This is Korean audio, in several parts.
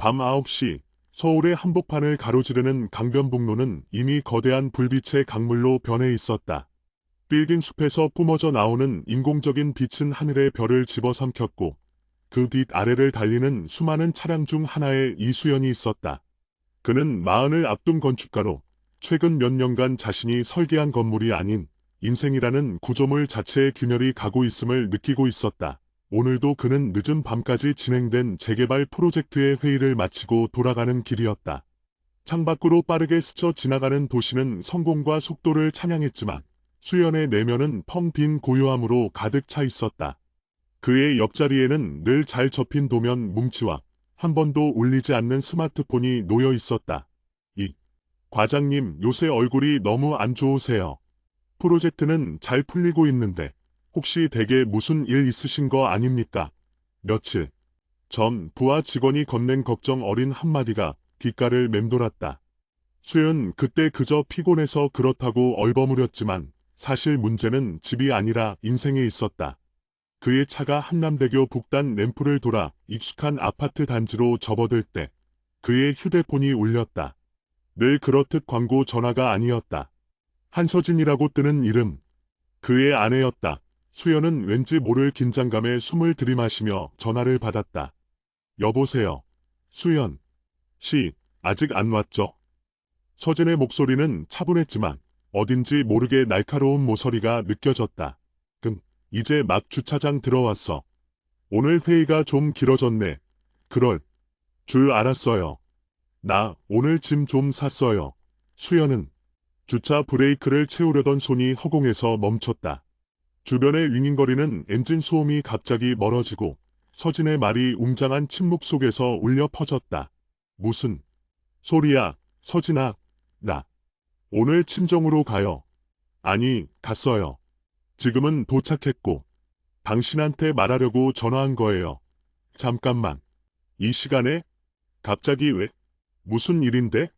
밤 9시 서울의 한복판을 가로지르는 강변북로는 이미 거대한 불빛의 강물로 변해 있었다. 빌딩 숲에서 뿜어져 나오는 인공적인 빛은 하늘의 별을 집어삼켰고 그 빛 아래를 달리는 수많은 차량 중 하나에 이수연이 있었다. 그는 마흔을 앞둔 건축가로 최근 몇 년간 자신이 설계한 건물이 아닌 인생이라는 구조물 자체의 균열이 가고 있음을 느끼고 있었다. 오늘도 그는 늦은 밤까지 진행된 재개발 프로젝트의 회의를 마치고 돌아가는 길이었다. 창밖으로 빠르게 스쳐 지나가는 도시는 성공과 속도를 찬양했지만 수연의 내면은 텅 빈 고요함으로 가득 차 있었다. 그의 옆자리에는 늘 잘 접힌 도면 뭉치와 한 번도 울리지 않는 스마트폰이 놓여 있었다. 과장님, 요새 얼굴이 너무 안 좋으세요. 프로젝트는 잘 풀리고 있는데 혹시 댁에 무슨 일 있으신 거 아닙니까? 며칠 전 부하 직원이 건넨 걱정 어린 한마디가 귓가를 맴돌았다. 수연 그때 그저 피곤해서 그렇다고 얼버무렸지만 사실 문제는 집이 아니라 인생에 있었다. 그의 차가 한남대교 북단 램프를 돌아 익숙한 아파트 단지로 접어들 때 그의 휴대폰이 울렸다. 늘 그렇듯 광고 전화가 아니었다. 한서진이라고 뜨는 이름. 그의 아내였다. 수연은 왠지 모를 긴장감에 숨을 들이마시며 전화를 받았다. 여보세요. 수연 씨, 아직 안 왔죠? 서진의 목소리는 차분했지만 어딘지 모르게 날카로운 모서리가 느껴졌다. 이제 막 주차장 들어왔어. 오늘 회의가 좀 길어졌네. 그럴 줄 알았어요. 나 오늘 짐 좀 샀어요. 수연은 주차 브레이크를 채우려던 손이 허공에서 멈췄다. 주변의 윙윙거리는 엔진 소음이 갑자기 멀어지고 서진의 말이 웅장한 침묵 속에서 울려 퍼졌다. 무슨 소리야, 서진아. 나 오늘 친정으로 가요. 아니, 갔어요. 지금은 도착했고 당신한테 말하려고 전화한 거예요. 잠깐만. 이 시간에? 갑자기 왜? 무슨 일인데?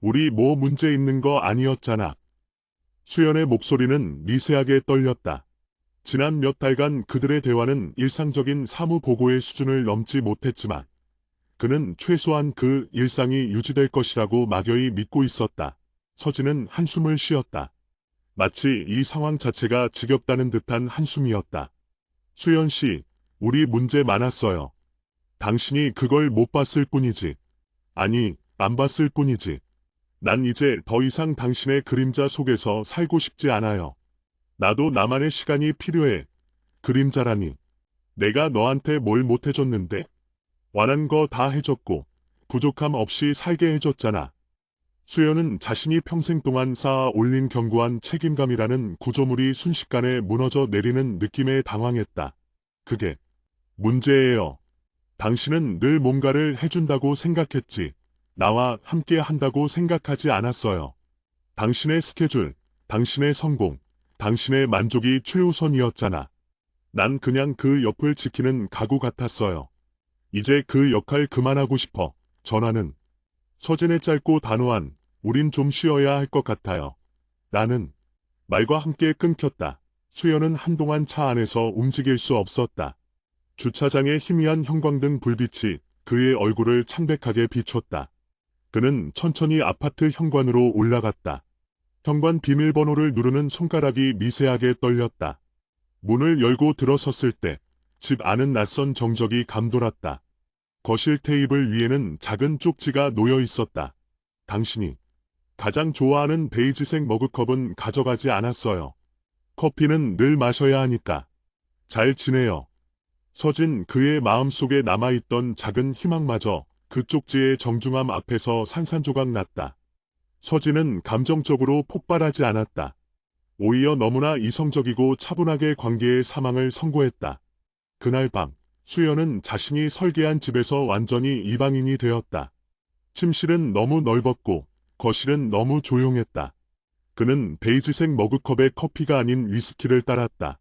우리 뭐 문제 있는 거 아니었잖아. 수연의 목소리는 미세하게 떨렸다. 지난 몇 달간 그들의 대화는 일상적인 사무 보고의 수준을 넘지 못했지만 그는 최소한 그 일상이 유지될 것이라고 막연히 믿고 있었다. 서진은 한숨을 쉬었다. 마치 이 상황 자체가 지겹다는 듯한 한숨이었다. 수연 씨, 우리 문제 많았어요. 당신이 그걸 못 봤을 뿐이지. 아니, 안 봤을 뿐이지. 난 이제 더 이상 당신의 그림자 속에서 살고 싶지 않아요. 나도 나만의 시간이 필요해. 그림자라니. 내가 너한테 뭘 못해줬는데? 원한 거 다 해줬고 부족함 없이 살게 해줬잖아. 수연은 자신이 평생 동안 쌓아 올린 견고한 책임감이라는 구조물이 순식간에 무너져 내리는 느낌에 당황했다. 그게 문제예요. 당신은 늘 뭔가를 해준다고 생각했지. 나와 함께 한다고 생각하지 않았어요. 당신의 스케줄, 당신의 성공, 당신의 만족이 최우선이었잖아. 난 그냥 그 옆을 지키는 가구 같았어요. 이제 그 역할 그만하고 싶어. 전화는 서진의 짧고 단호한 우린 좀 쉬어야 할 것 같아요. 나는 말과 함께 끊겼다. 수연은 한동안 차 안에서 움직일 수 없었다. 주차장의 희미한 형광등 불빛이 그의 얼굴을 창백하게 비췄다. 그는 천천히 아파트 현관으로 올라갔다. 현관 비밀번호를 누르는 손가락이 미세하게 떨렸다. 문을 열고 들어섰을 때 집 안은 낯선 정적이 감돌았다. 거실 테이블 위에는 작은 쪽지가 놓여 있었다. 당신이 가장 좋아하는 베이지색 머그컵은 가져가지 않았어요. 커피는 늘 마셔야 하니까. 잘 지내요. 서진 그의 마음속에 남아있던 작은 희망마저 그 쪽지의 정중함 앞에서 산산조각 났다. 서진은 감정적으로 폭발하지 않았다. 오히려 너무나 이성적이고 차분하게 관계의 사망을 선고했다. 그날 밤 수연은 자신이 설계한 집에서 완전히 이방인이 되었다. 침실은 너무 넓었고 거실은 너무 조용했다. 그는 베이지색 머그컵에 커피가 아닌 위스키를 따랐다.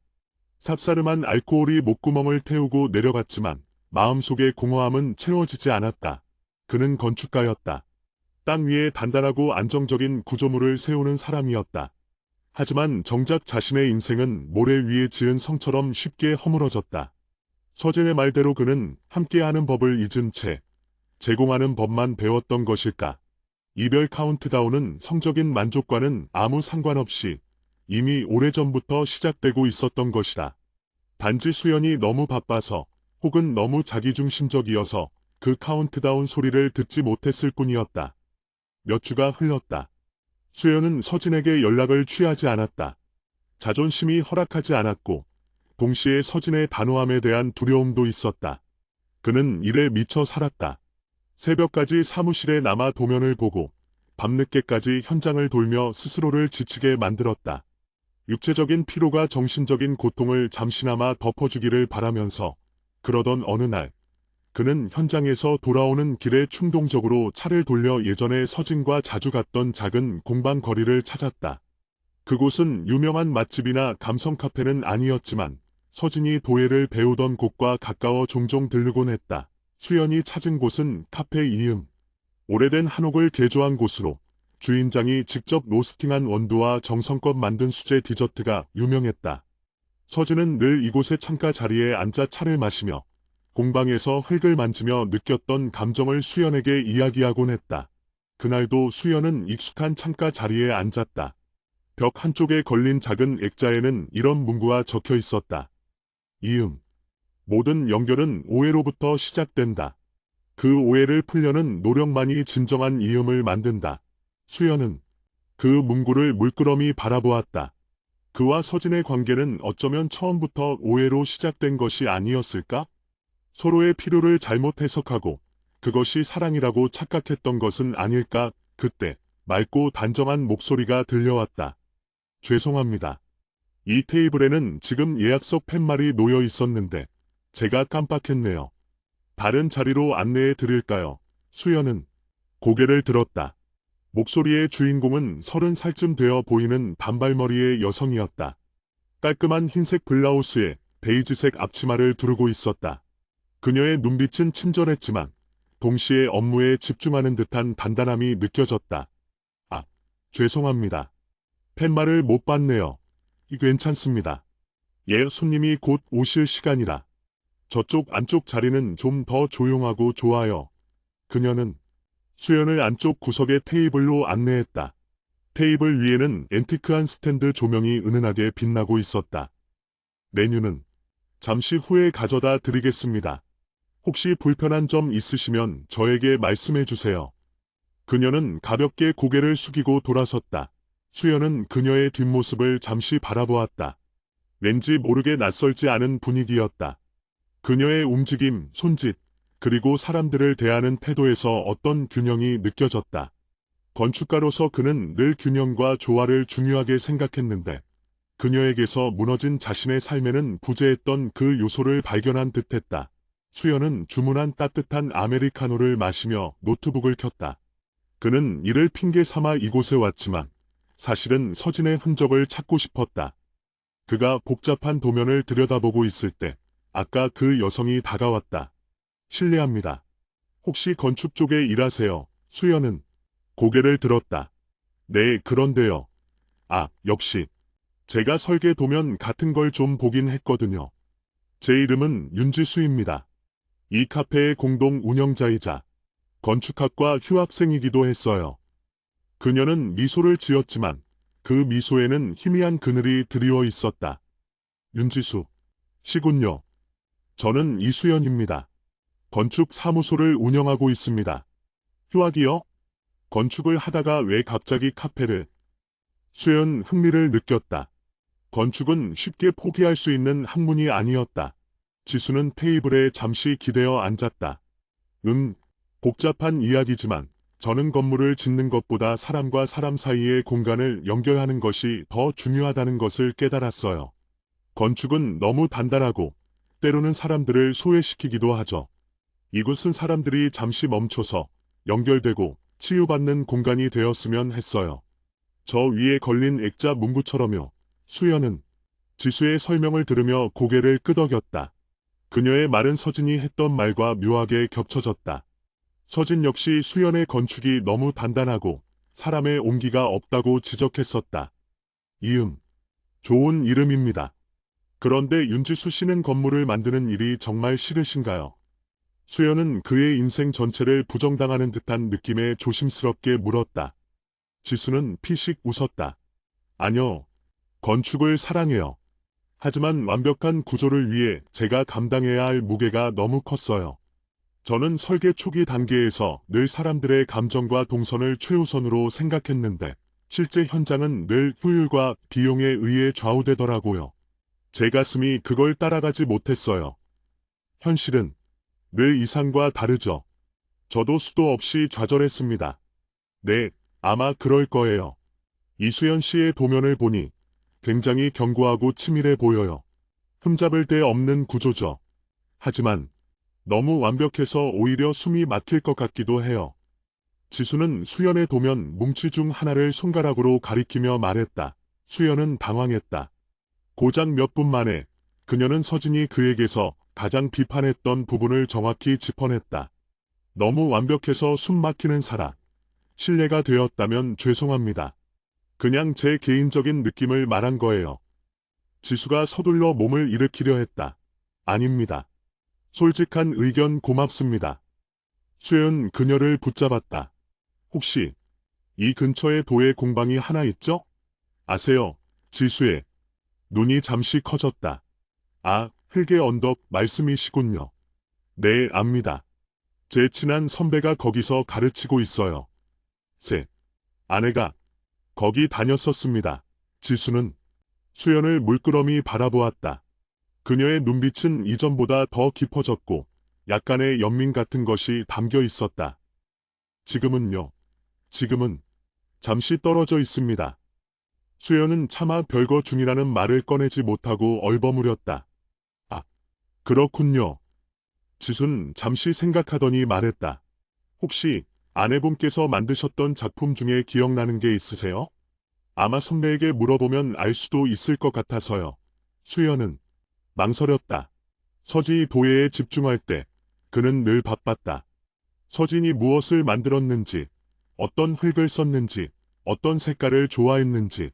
쌉싸름한 알코올이 목구멍을 태우고 내려갔지만 마음속의 공허함은 채워지지 않았다. 그는 건축가였다. 땅 위에 단단하고 안정적인 구조물을 세우는 사람이었다. 하지만 정작 자신의 인생은 모래 위에 지은 성처럼 쉽게 허물어졌다. 서진의 말대로 그는 함께하는 법을 잊은 채 제공하는 법만 배웠던 것일까? 이별 카운트다운은 성적인 만족과는 아무 상관없이 이미 오래전부터 시작되고 있었던 것이다. 단지 수연이 너무 바빠서 혹은 너무 자기중심적이어서 그 카운트다운 소리를 듣지 못했을 뿐이었다. 몇 주가 흘렀다. 수연은 서진에게 연락을 취하지 않았다. 자존심이 허락하지 않았고 동시에 서진의 단호함에 대한 두려움도 있었다. 그는 일에 미쳐 살았다. 새벽까지 사무실에 남아 도면을 보고 밤늦게까지 현장을 돌며 스스로를 지치게 만들었다. 육체적인 피로가 정신적인 고통을 잠시나마 덮어주기를 바라면서 그러던 어느 날 그는 현장에서 돌아오는 길에 충동적으로 차를 돌려 예전에 서진과 자주 갔던 작은 공방 거리를 찾았다. 그곳은 유명한 맛집이나 감성 카페는 아니었지만 서진이 도예를 배우던 곳과 가까워 종종 들르곤 했다. 수연이 찾은 곳은 카페 이음. 오래된 한옥을 개조한 곳으로 주인장이 직접 로스팅한 원두와 정성껏 만든 수제 디저트가 유명했다. 서진은 늘 이곳의 창가 자리에 앉아 차를 마시며 공방에서 흙을 만지며 느꼈던 감정을 수연에게 이야기하곤 했다. 그날도 수연은 익숙한 창가 자리에 앉았다. 벽 한쪽에 걸린 작은 액자에는 이런 문구가 적혀 있었다. 이음. 모든 연결은 오해로부터 시작된다. 그 오해를 풀려는 노력만이 진정한 이음을 만든다. 수연은 그 문구를 물끄러미 바라보았다. 그와 서진의 관계는 어쩌면 처음부터 오해로 시작된 것이 아니었을까? 서로의 필요를 잘못 해석하고 그것이 사랑이라고 착각했던 것은 아닐까? 그때 맑고 단정한 목소리가 들려왔다. 죄송합니다. 이 테이블에는 지금 예약석 팻말이 놓여 있었는데 제가 깜빡했네요. 다른 자리로 안내해 드릴까요? 수연은 고개를 들었다. 목소리의 주인공은 30살쯤 되어 보이는 단발머리의 여성이었다. 깔끔한 흰색 블라우스에 베이지색 앞치마를 두르고 있었다. 그녀의 눈빛은 친절했지만 동시에 업무에 집중하는 듯한 단단함이 느껴졌다. 아, 죄송합니다. 팻말을 못 봤네요. 괜찮습니다. 예, 손님이 곧 오실 시간이라. 저쪽 안쪽 자리는 좀 더 조용하고 좋아요. 그녀는 수연을 안쪽 구석의 테이블로 안내했다. 테이블 위에는 앤티크한 스탠드 조명이 은은하게 빛나고 있었다. 메뉴는 잠시 후에 가져다 드리겠습니다. 혹시 불편한 점 있으시면 저에게 말씀해 주세요. 그녀는 가볍게 고개를 숙이고 돌아섰다. 수연은 그녀의 뒷모습을 잠시 바라보았다. 왠지 모르게 낯설지 않은 분위기였다. 그녀의 움직임, 손짓, 그리고 사람들을 대하는 태도에서 어떤 균형이 느껴졌다. 건축가로서 그는 늘 균형과 조화를 중요하게 생각했는데 그녀에게서 무너진 자신의 삶에는 부재했던 그 요소를 발견한 듯했다. 수연은 주문한 따뜻한 아메리카노를 마시며 노트북을 켰다. 그는 이를 핑계 삼아 이곳에 왔지만 사실은 서진의 흔적을 찾고 싶었다. 그가 복잡한 도면을 들여다보고 있을 때 아까 그 여성이 다가왔다. 실례합니다. 혹시 건축 쪽에 일하세요? 수연은 고개를 들었다. 네, 그런데요. 아, 역시. 제가 설계 도면 같은 걸 좀 보긴 했거든요. 제 이름은 윤지수입니다. 이 카페의 공동 운영자이자 건축학과 휴학생이기도 했어요. 그녀는 미소를 지었지만 그 미소에는 희미한 그늘이 드리워 있었다. 윤지수 시군요. 저는 이수연입니다. 건축 사무소를 운영하고 있습니다. 휴학이요? 건축을 하다가 왜 갑자기 카페를? 수연 흥미를 느꼈다. 건축은 쉽게 포기할 수 있는 학문이 아니었다. 지수는 테이블에 잠시 기대어 앉았다. 복잡한 이야기지만 저는 건물을 짓는 것보다 사람과 사람 사이의 공간을 연결하는 것이 더 중요하다는 것을 깨달았어요. 건축은 너무 단단하고 때로는 사람들을 소외시키기도 하죠. 이곳은 사람들이 잠시 멈춰서 연결되고 치유받는 공간이 되었으면 했어요. 저 위에 걸린 액자 문구처럼요. 수연은 지수의 설명을 들으며 고개를 끄덕였다. 그녀의 말은 서진이 했던 말과 묘하게 겹쳐졌다. 서진 역시 수연의 건축이 너무 단단하고 사람의 온기가 없다고 지적했었다. 이음. 좋은 이름입니다. 그런데 윤지수 씨는 건물을 만드는 일이 정말 싫으신가요? 수연은 그의 인생 전체를 부정당하는 듯한 느낌에 조심스럽게 물었다. 지수는 피식 웃었다. 아니요. 건축을 사랑해요. 하지만 완벽한 구조를 위해 제가 감당해야 할 무게가 너무 컸어요. 저는 설계 초기 단계에서 늘 사람들의 감정과 동선을 최우선으로 생각했는데 실제 현장은 늘 효율과 비용에 의해 좌우되더라고요. 제 가슴이 그걸 따라가지 못했어요. 현실은 늘 이상과 다르죠. 저도 수도 없이 좌절했습니다. 네, 아마 그럴 거예요. 이수연 씨의 도면을 보니 굉장히 견고하고 치밀해 보여요. 흠잡을 데 없는 구조죠. 하지만 너무 완벽해서 오히려 숨이 막힐 것 같기도 해요. 지수는 수연의 도면 뭉치 중 하나를 손가락으로 가리키며 말했다. 수연은 당황했다. 고작 몇 분 만에 그녀는 서진이 그에게서 가장 비판했던 부분을 정확히 짚어냈다. 너무 완벽해서 숨 막히는 사람. 실례가 되었다면 죄송합니다. 그냥 제 개인적인 느낌을 말한 거예요. 지수가 서둘러 몸을 일으키려 했다. 아닙니다. 솔직한 의견 고맙습니다. 수연 그녀를 붙잡았다. 혹시 이 근처에 도예 공방이 하나 있죠? 아세요? 지수의 눈이 잠시 커졌다. 아, 흙의 언덕 말씀이시군요. 네, 압니다. 제 친한 선배가 거기서 가르치고 있어요. 제 아내가 거기 다녔었습니다. 지수는 수연을 물끄러미 바라보았다. 그녀의 눈빛은 이전보다 더 깊어졌고 약간의 연민 같은 것이 담겨 있었다. 지금은요. 지금은 잠시 떨어져 있습니다. 수연은 차마 별거 중이라는 말을 꺼내지 못하고 얼버무렸다. 아, 그렇군요. 지수는 잠시 생각하더니 말했다. 혹시 아내분께서 만드셨던 작품 중에 기억나는 게 있으세요? 아마 선배에게 물어보면 알 수도 있을 것 같아서요. 수연은 망설였다. 서진이 도예에 집중할 때 그는 늘 바빴다. 서진이 무엇을 만들었는지, 어떤 흙을 썼는지, 어떤 색깔을 좋아했는지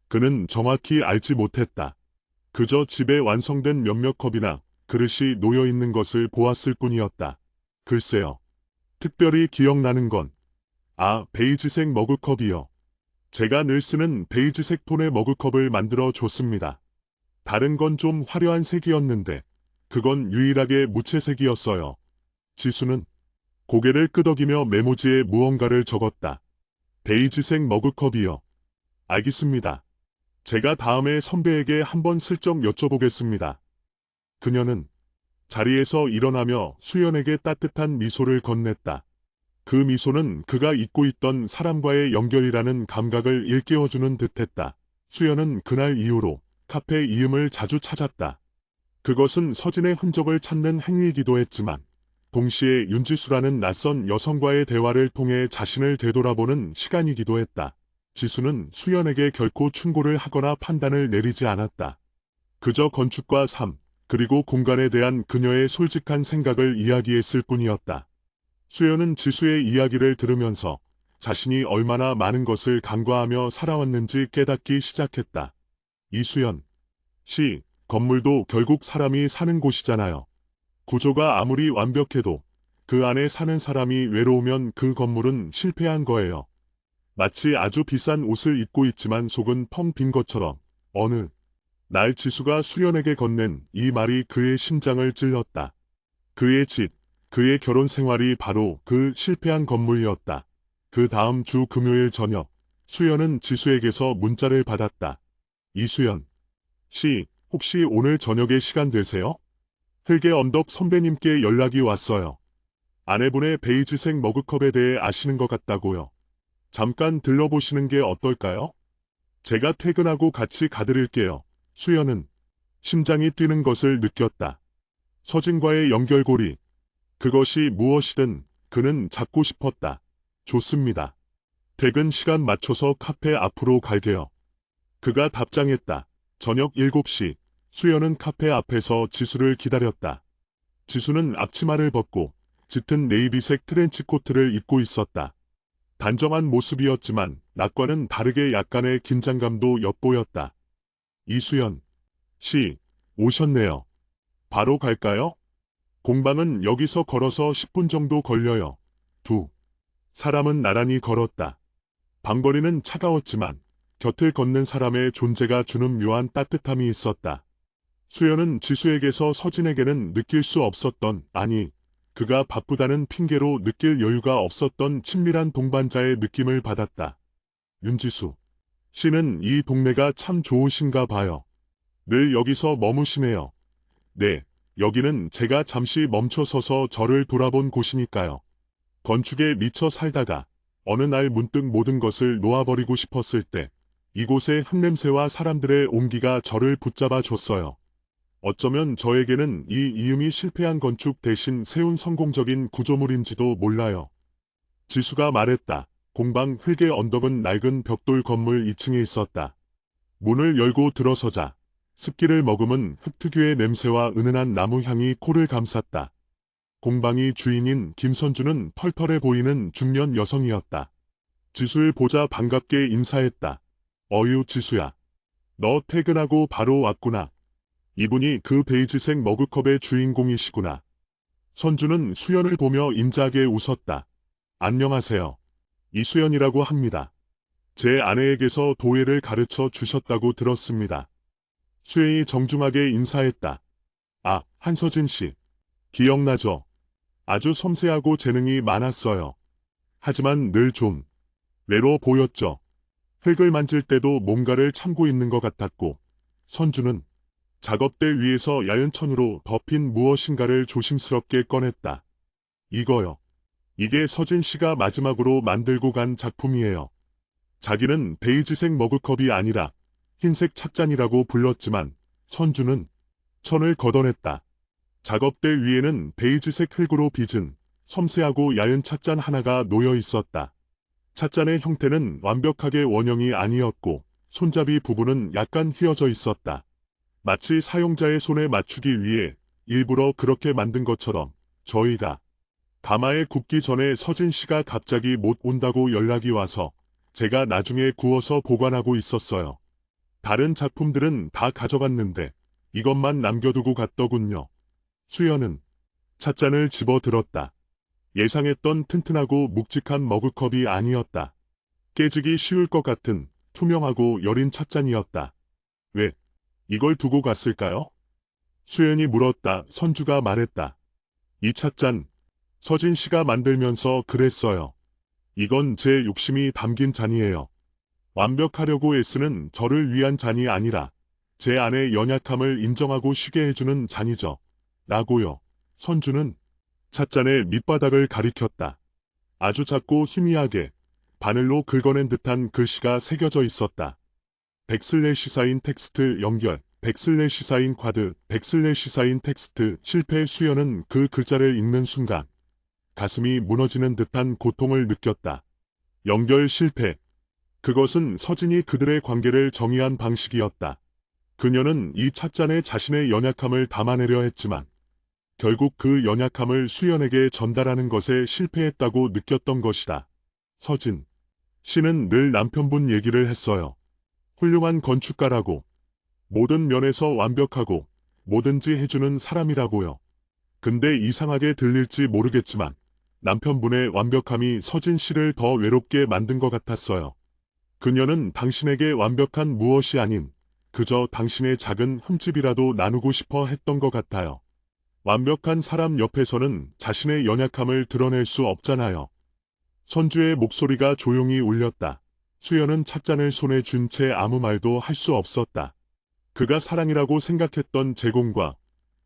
그는 정확히 알지 못했다. 그저 집에 완성된 몇몇 컵이나 그릇이 놓여있는 것을 보았을 뿐이었다. 글쎄요. 특별히 기억나는 건 베이지색 머그컵이요. 제가 늘 쓰는 베이지색 톤의 머그컵을 만들어 줬습니다. 다른 건 좀 화려한 색이었는데 그건 유일하게 무채색이었어요. 지수는 고개를 끄덕이며 메모지에 무언가를 적었다. 베이지색 머그컵이요. 알겠습니다. 제가 다음에 선배에게 한번 슬쩍 여쭤보겠습니다. 그녀는 자리에서 일어나며 수연에게 따뜻한 미소를 건넸다. 그 미소는 그가 잊고 있던 사람과의 연결이라는 감각을 일깨워주는 듯했다. 수연은 그날 이후로 카페 이음을 자주 찾았다. 그것은 서진의 흔적을 찾는 행위이기도 했지만 동시에 윤지수라는 낯선 여성과의 대화를 통해 자신을 되돌아보는 시간이기도 했다. 지수는 수연에게 결코 충고를 하거나 판단을 내리지 않았다. 그저 건축과 삶, 그리고 공간에 대한 그녀의 솔직한 생각을 이야기했을 뿐이었다. 수연은 지수의 이야기를 들으면서 자신이 얼마나 많은 것을 간과하며 살아왔는지 깨닫기 시작했다. 이수연 씨, 건물도 결국 사람이 사는 곳이잖아요. 구조가 아무리 완벽해도 그 안에 사는 사람이 외로우면 그 건물은 실패한 거예요. 마치 아주 비싼 옷을 입고 있지만 속은 텅 빈 것처럼 어느 날 지수가 수연에게 건넨 이 말이 그의 심장을 찔렀다. 그의 집, 그의 결혼 생활이 바로 그 실패한 건물이었다. 그 다음 주 금요일 저녁, 수연은 지수에게서 문자를 받았다. 이수연 씨, 혹시 오늘 저녁에 시간 되세요? 흙의 언덕 선배님께 연락이 왔어요. 아내분의 베이지색 머그컵에 대해 아시는 것 같다고요. 잠깐 들러보시는 게 어떨까요? 제가 퇴근하고 같이 가드릴게요. 수연은 심장이 뛰는 것을 느꼈다. 서진과의 연결고리. 그것이 무엇이든 그는 잡고 싶었다. 좋습니다. 퇴근 시간 맞춰서 카페 앞으로 갈게요. 그가 답장했다. 저녁 7시. 수연은 카페 앞에서 지수를 기다렸다. 지수는 앞치마를 벗고 짙은 네이비색 트렌치코트를 입고 있었다. 단정한 모습이었지만 낮과는 다르게 약간의 긴장감도 엿보였다. 이수연 씨, 오셨네요. 바로 갈까요? 공방은 여기서 걸어서 10분 정도 걸려요. 두 사람은 나란히 걸었다. 방거리는 차가웠지만 곁을 걷는 사람의 존재가 주는 묘한 따뜻함이 있었다. 수연은 지수에게서 서진에게는 느낄 수 없었던, 아니, 그가 바쁘다는 핑계로 느낄 여유가 없었던 친밀한 동반자의 느낌을 받았다. 윤지수 씨는 이 동네가 참 좋으신가 봐요. 늘 여기서 머무시네요. 네, 여기는 제가 잠시 멈춰서서 저를 돌아본 곳이니까요. 건축에 미쳐 살다가 어느 날 문득 모든 것을 놓아버리고 싶었을 때 이곳의 흙냄새와 사람들의 온기가 저를 붙잡아 줬어요. 어쩌면 저에게는 이 이음이 실패한 건축 대신 세운 성공적인 구조물인지도 몰라요. 지수가 말했다. 공방 흙의 언덕은 낡은 벽돌 건물 2층에 있었다. 문을 열고 들어서자 습기를 머금은 흙 특유의 냄새와 은은한 나무 향이 코를 감쌌다. 공방이 주인인 김선주는 털털해 보이는 중년 여성이었다. 지수를 보자 반갑게 인사했다. 어유 지수야. 너 퇴근하고 바로 왔구나. 이분이 그 베이지색 머그컵의 주인공이시구나. 선주는 수연을 보며 인자하게 웃었다. 안녕하세요. 이수연이라고 합니다. 제 아내에게서 도예를 가르쳐 주셨다고 들었습니다. 수연이 정중하게 인사했다. 아, 한서진 씨. 기억나죠? 아주 섬세하고 재능이 많았어요. 하지만 늘 좀 외로 보였죠. 흙을 만질 때도 뭔가를 참고 있는 것 같았고, 선주는 작업대 위에서 야연 천으로 덮인 무엇인가를 조심스럽게 꺼냈다. 이거요. 이게 서진 씨가 마지막으로 만들고 간 작품이에요. 자기는 베이지색 머그컵이 아니라 흰색 찻잔이라고 불렀지만 선주는 천을 걷어냈다. 작업대 위에는 베이지색 흙으로 빚은 섬세하고 얇은 찻잔 하나가 놓여 있었다. 찻잔의 형태는 완벽하게 원형이 아니었고 손잡이 부분은 약간 휘어져 있었다. 마치 사용자의 손에 맞추기 위해 일부러 그렇게 만든 것처럼. 저희가 가마에 굽기 전에 서진 씨가 갑자기 못 온다고 연락이 와서 제가 나중에 구워서 보관하고 있었어요. 다른 작품들은 다 가져갔는데 이것만 남겨두고 갔더군요. 수연은 찻잔을 집어들었다. 예상했던 튼튼하고 묵직한 머그컵이 아니었다. 깨지기 쉬울 것 같은 투명하고 여린 찻잔이었다. 왜 이걸 두고 갔을까요? 수연이 물었다. 선주가 말했다. 이 찻잔 서진 씨가 만들면서 그랬어요. 이건 제 욕심이 담긴 잔이에요. 완벽하려고 애쓰는 저를 위한 잔이 아니라 제 안의 연약함을 인정하고 쉬게 해주는 잔이죠. 라고요. 선주는 찻잔의 밑바닥을 가리켰다. 아주 작고 희미하게 바늘로 긁어낸 듯한 글씨가 새겨져 있었다. 백슬래시사인 텍스트 연결, 백슬래시사인 쿼드, 백슬래시사인 텍스트 실패. 수연은 그 글자를 읽는 순간 가슴이 무너지는 듯한 고통을 느꼈다. 연결 실패. 그것은 서진이 그들의 관계를 정의한 방식이었다. 그녀는 이 찻잔에 자신의 연약함을 담아내려 했지만 결국 그 연약함을 수연에게 전달하는 것에 실패했다고 느꼈던 것이다. 서진 씨는 늘 남편분 얘기를 했어요. 훌륭한 건축가라고. 모든 면에서 완벽하고 뭐든지 해주는 사람이라고요. 근데 이상하게 들릴지 모르겠지만 남편분의 완벽함이 서진 씨를 더 외롭게 만든 것 같았어요. 그녀는 당신에게 완벽한 무엇이 아닌 그저 당신의 작은 흠집이라도 나누고 싶어 했던 것 같아요. 완벽한 사람 옆에서는 자신의 연약함을 드러낼 수 없잖아요. 선주의 목소리가 조용히 울렸다. 수연은 찻잔을 손에 쥔 채 아무 말도 할 수 없었다. 그가 사랑이라고 생각했던 제공과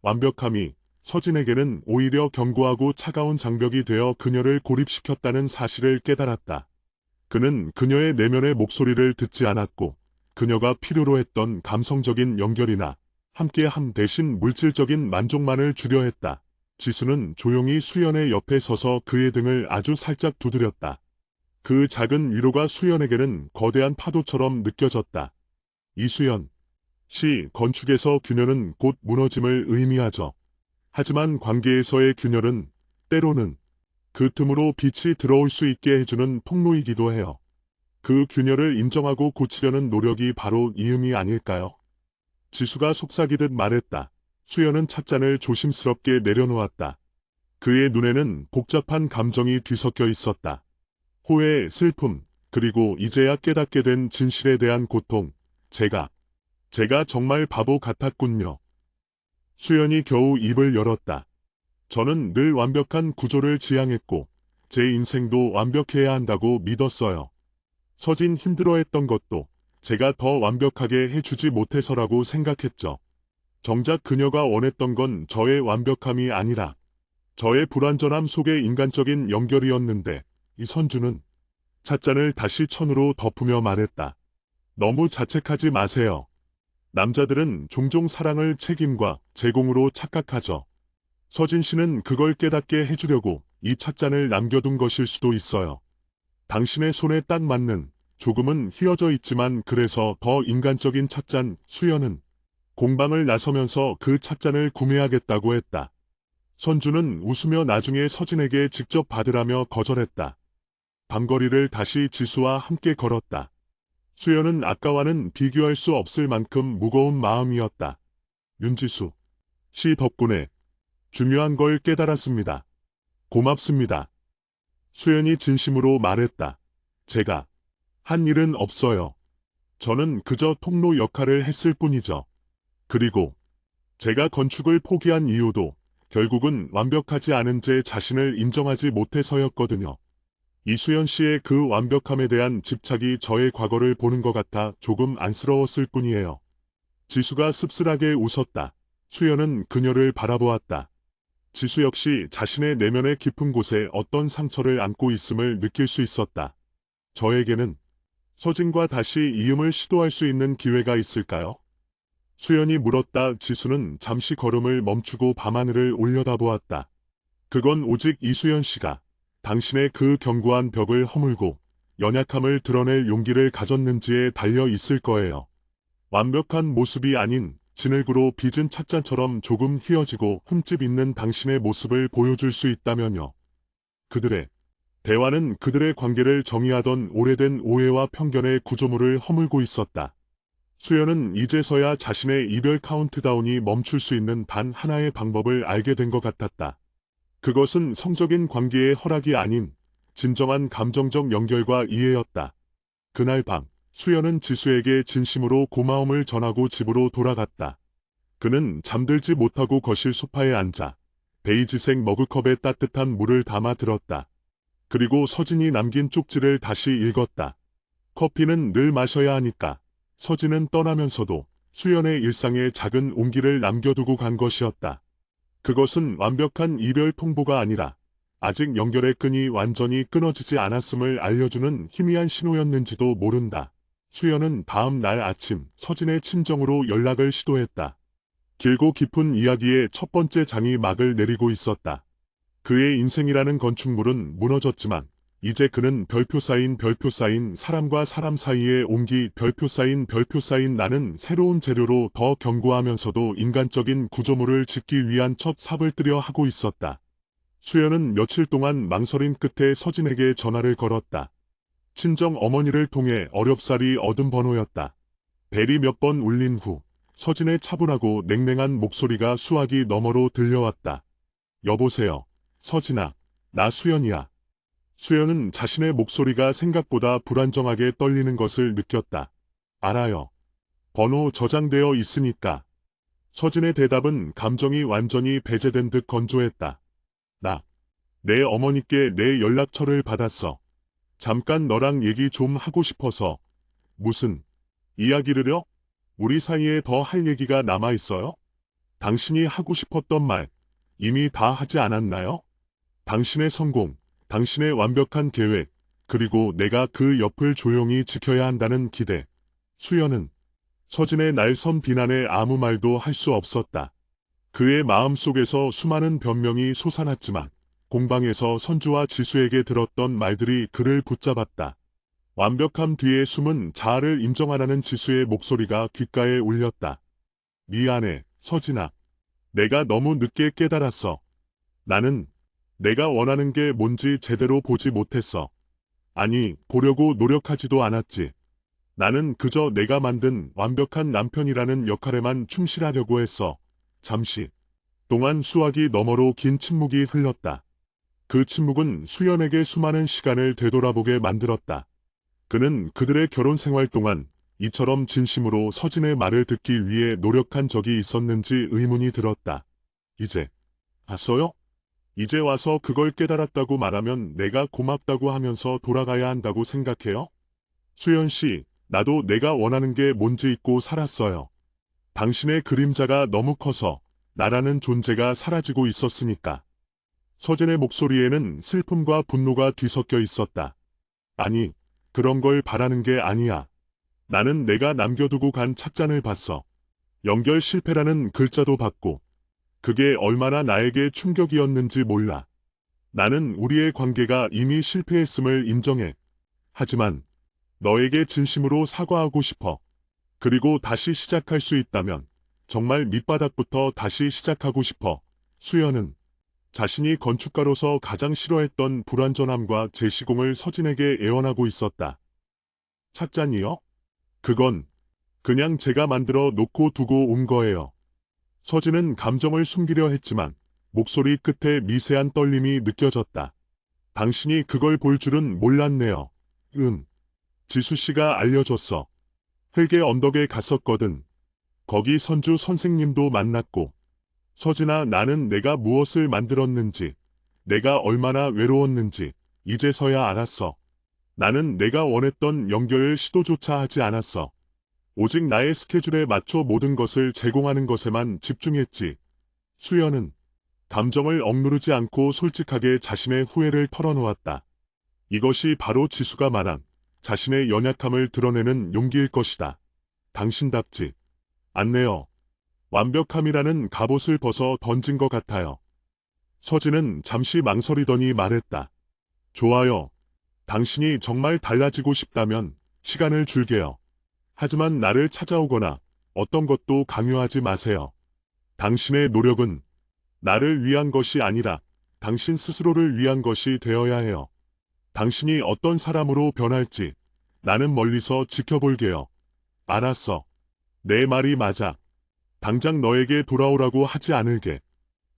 완벽함이 서진에게는 오히려 견고하고 차가운 장벽이 되어 그녀를 고립시켰다는 사실을 깨달았다. 그는 그녀의 내면의 목소리를 듣지 않았고 그녀가 필요로 했던 감성적인 연결이나 함께함 대신 물질적인 만족만을 주려 했다. 지수는 조용히 수연의 옆에 서서 그의 등을 아주 살짝 두드렸다. 그 작은 위로가 수연에게는 거대한 파도처럼 느껴졌다. 이수연 씨, 건축에서 균열은 곧 무너짐을 의미하죠. 하지만 관계에서의 균열은 때로는 그 틈으로 빛이 들어올 수 있게 해주는 통로이기도 해요. 그 균열을 인정하고 고치려는 노력이 바로 이음이 아닐까요? 지수가 속삭이듯 말했다. 수연은 찻잔을 조심스럽게 내려놓았다. 그의 눈에는 복잡한 감정이 뒤섞여 있었다. 후회, 슬픔, 그리고 이제야 깨닫게 된 진실에 대한 고통. 제가 정말 바보 같았군요. 수연이 겨우 입을 열었다. 저는 늘 완벽한 구조를 지향했고, 제 인생도 완벽해야 한다고 믿었어요. 서진 힘들어했던 것도 제가 더 완벽하게 해주지 못해서라고 생각했죠. 정작 그녀가 원했던 건 저의 완벽함이 아니라 저의 불완전함 속의 인간적인 연결이었는데, 이 선주는 찻잔을 다시 천으로 덮으며 말했다. 너무 자책하지 마세요. 남자들은 종종 사랑을 책임과 제공으로 착각하죠. 서진 씨는 그걸 깨닫게 해주려고 이 찻잔을 남겨둔 것일 수도 있어요. 당신의 손에 딱 맞는, 조금은 휘어져 있지만 그래서 더 인간적인 찻잔. 수연은 공방을 나서면서 그 찻잔을 구매하겠다고 했다. 선주는 웃으며 나중에 서진에게 직접 받으라며 거절했다. 밤거리를 다시 지수와 함께 걸었다. 수연은 아까와는 비교할 수 없을 만큼 무거운 마음이었다. 윤지수 씨 덕분에 중요한 걸 깨달았습니다. 고맙습니다. 수연이 진심으로 말했다. 제가 한 일은 없어요. 저는 그저 통로 역할을 했을 뿐이죠. 그리고 제가 건축을 포기한 이유도 결국은 완벽하지 않은 제 자신을 인정하지 못해서였거든요. 이수연 씨의 그 완벽함에 대한 집착이 저의 과거를 보는 것 같아 조금 안쓰러웠을 뿐이에요. 지수가 씁쓸하게 웃었다. 수연은 그녀를 바라보았다. 지수 역시 자신의 내면의 깊은 곳에 어떤 상처를 안고 있음을 느낄 수 있었다. 저에게는 서진과 다시 이음을 시도할 수 있는 기회가 있을까요? 수연이 물었다. 지수는 잠시 걸음을 멈추고 밤하늘을 올려다보았다. 그건 오직 이수연 씨가 당신의 그 견고한 벽을 허물고 연약함을 드러낼 용기를 가졌는지에 달려 있을 거예요. 완벽한 모습이 아닌 진흙으로 빚은 찻잔처럼 조금 휘어지고 흠집 있는 당신의 모습을 보여줄 수 있다면요. 그들의 대화는 그들의 관계를 정의하던 오래된 오해와 편견의 구조물을 허물고 있었다. 수연은 이제서야 자신의 이별 카운트다운이 멈출 수 있는 단 하나의 방법을 알게 된 것 같았다. 그것은 성적인 관계의 허락이 아닌 진정한 감정적 연결과 이해였다. 그날 밤, 수연은 지수에게 진심으로 고마움을 전하고 집으로 돌아갔다. 그는 잠들지 못하고 거실 소파에 앉아 베이지색 머그컵에 따뜻한 물을 담아 들었다. 그리고 서진이 남긴 쪽지를 다시 읽었다. 커피는 늘 마셔야 하니까. 서진은 떠나면서도 수연의 일상에 작은 온기를 남겨두고 간 것이었다. 그것은 완벽한 이별 통보가 아니라 아직 연결의 끈이 완전히 끊어지지 않았음을 알려주는 희미한 신호였는지도 모른다. 수연은 다음 날 아침 서진의 친정으로 연락을 시도했다. 길고 깊은 이야기의 첫 번째 장이 막을 내리고 있었다. 그의 인생이라는 건축물은 무너졌지만 이제 그는 별표 쌓인 사람과 사람 사이의 온기, 별표 쌓인 나는 새로운 재료로 더 견고하면서도 인간적인 구조물을 짓기 위한 첫 삽을 뜨려 하고 있었다. 수연은 며칠 동안 망설인 끝에 서진에게 전화를 걸었다. 친정 어머니를 통해 어렵사리 얻은 번호였다. 벨이 몇 번 울린 후 서진의 차분하고 냉랭한 목소리가 수화기 너머로 들려왔다. 여보세요. 서진아, 나 수연이야. 수연은 자신의 목소리가 생각보다 불안정하게 떨리는 것을 느꼈다. 알아요. 번호 저장되어 있으니까. 서진의 대답은 감정이 완전히 배제된 듯 건조했다. 내 어머니께 내 연락처를 받았어. 잠깐 너랑 얘기 좀 하고 싶어서. 무슨 이야기를요? 우리 사이에 더 할 얘기가 남아있어요? 당신이 하고 싶었던 말 이미 다 하지 않았나요? 당신의 성공, 당신의 완벽한 계획, 그리고 내가 그 옆을 조용히 지켜야 한다는 기대. 수연은 서진의 날선 비난에 아무 말도 할 수 없었다. 그의 마음속에서 수많은 변명이 솟아났지만 공방에서 선주와 지수에게 들었던 말들이 그를 붙잡았다. 완벽함 뒤에 숨은 자아를 인정하라는 지수의 목소리가 귓가에 울렸다. 미안해, 서진아. 내가 너무 늦게 깨달았어. 나는 내가 원하는 게 뭔지 제대로 보지 못했어. 아니, 보려고 노력하지도 않았지. 나는 그저 내가 만든 완벽한 남편이라는 역할에만 충실하려고 했어. 잠시 동안 수화기 너머로 긴 침묵이 흘렀다. 그 침묵은 수연에게 수많은 시간을 되돌아보게 만들었다. 그는 그들의 결혼 생활 동안 이처럼 진심으로 서진의 말을 듣기 위해 노력한 적이 있었는지 의문이 들었다. 이제 왔어요? 이제 와서 그걸 깨달았다고 말하면 내가 고맙다고 하면서 돌아가야 한다고 생각해요? 수연 씨, 나도 내가 원하는 게 뭔지 잊고 살았어요. 당신의 그림자가 너무 커서 나라는 존재가 사라지고 있었으니까. 서진의 목소리에는 슬픔과 분노가 뒤섞여 있었다. 아니, 그런 걸 바라는 게 아니야. 나는 내가 남겨두고 간 찻잔을 봤어. 연결 실패라는 글자도 봤고, 그게 얼마나 나에게 충격이었는지 몰라. 나는 우리의 관계가 이미 실패했음을 인정해. 하지만 너에게 진심으로 사과하고 싶어. 그리고 다시 시작할 수 있다면 정말 밑바닥부터 다시 시작하고 싶어. 수연은 자신이 건축가로서 가장 싫어했던 불완전함과 재시공을 서진에게 애원하고 있었다. 찻잔이요? 그건 그냥 제가 만들어 놓고 두고 온 거예요. 서진은 감정을 숨기려 했지만 목소리 끝에 미세한 떨림이 느껴졌다. 당신이 그걸 볼 줄은 몰랐네요. 지수 씨가 알려줬어. 흙의 언덕에 갔었거든. 거기 선주 선생님도 만났고. 서진아, 나는 내가 무엇을 만들었는지, 내가 얼마나 외로웠는지 이제서야 알았어. 나는 내가 원했던 연결을 시도조차 하지 않았어. 오직 나의 스케줄에 맞춰 모든 것을 제공하는 것에만 집중했지. 수연은 감정을 억누르지 않고 솔직하게 자신의 후회를 털어놓았다. 이것이 바로 지수가 말한 자신의 연약함을 드러내는 용기일 것이다. 당신답지 않네요. 완벽함이라는 갑옷을 벗어 던진 것 같아요. 서진은 잠시 망설이더니 말했다. 좋아요. 당신이 정말 달라지고 싶다면 시간을 줄게요. 하지만 나를 찾아오거나 어떤 것도 강요하지 마세요. 당신의 노력은 나를 위한 것이 아니라 당신 스스로를 위한 것이 되어야 해요. 당신이 어떤 사람으로 변할지 나는 멀리서 지켜볼게요. 알았어. 내 말이 맞아. 당장 너에게 돌아오라고 하지 않을게.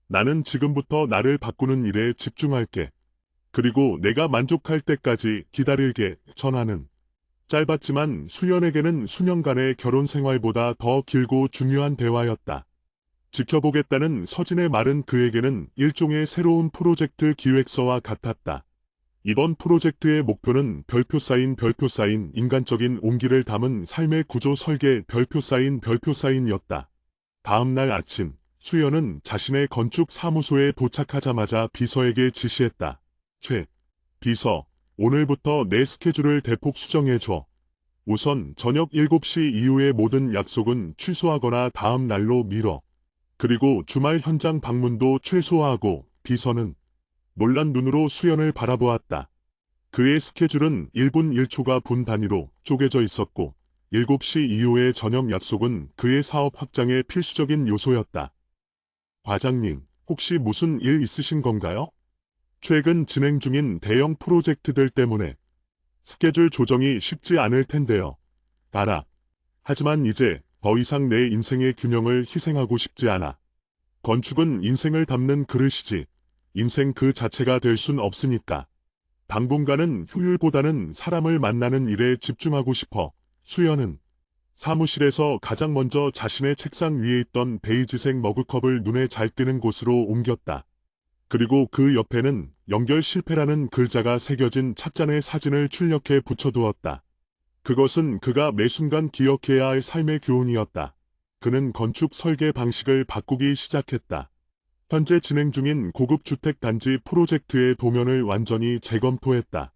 나는 지금부터 나를 바꾸는 일에 집중할게. 그리고 내가 만족할 때까지 기다릴게. 전화는 짧았지만 수연에게는 수년간의 결혼 생활보다 더 길고 중요한 대화였다. 지켜보겠다는 서진의 말은 그에게는 일종의 새로운 프로젝트 기획서와 같았다. 이번 프로젝트의 목표는 별표 쌓인 인간적인 온기를 담은 삶의 구조 설계 별표 쌓인이었다. 다음 날 아침, 수연은 자신의 건축 사무소에 도착하자마자 비서에게 지시했다. 최 비서, 오늘부터 내 스케줄을 대폭 수정해줘. 우선 저녁 7시 이후의 모든 약속은 취소하거나 다음 날로 미뤄. 그리고 주말 현장 방문도 최소화하고. 비서는 놀란 눈으로 수연을 바라보았다. 그의 스케줄은 1분 1초가 분 단위로 쪼개져 있었고 7시 이후의 저녁 약속은 그의 사업 확장의 필수적인 요소였다. 과장님, 혹시 무슨 일 있으신 건가요? 최근 진행 중인 대형 프로젝트들 때문에 스케줄 조정이 쉽지 않을 텐데요. 알아. 하지만 이제 더 이상 내 인생의 균형을 희생하고 싶지 않아. 건축은 인생을 담는 그릇이지 인생 그 자체가 될 순 없으니까. 당분간은 효율보다는 사람을 만나는 일에 집중하고 싶어. 수연은 사무실에서 가장 먼저 자신의 책상 위에 있던 베이지색 머그컵을 눈에 잘 띄는 곳으로 옮겼다. 그리고 그 옆에는 연결 실패라는 글자가 새겨진 찻잔의 사진을 출력해 붙여두었다. 그것은 그가 매 순간 기억해야 할 삶의 교훈이었다. 그는 건축 설계 방식을 바꾸기 시작했다. 현재 진행 중인 고급 주택 단지 프로젝트의 도면을 완전히 재검토했다.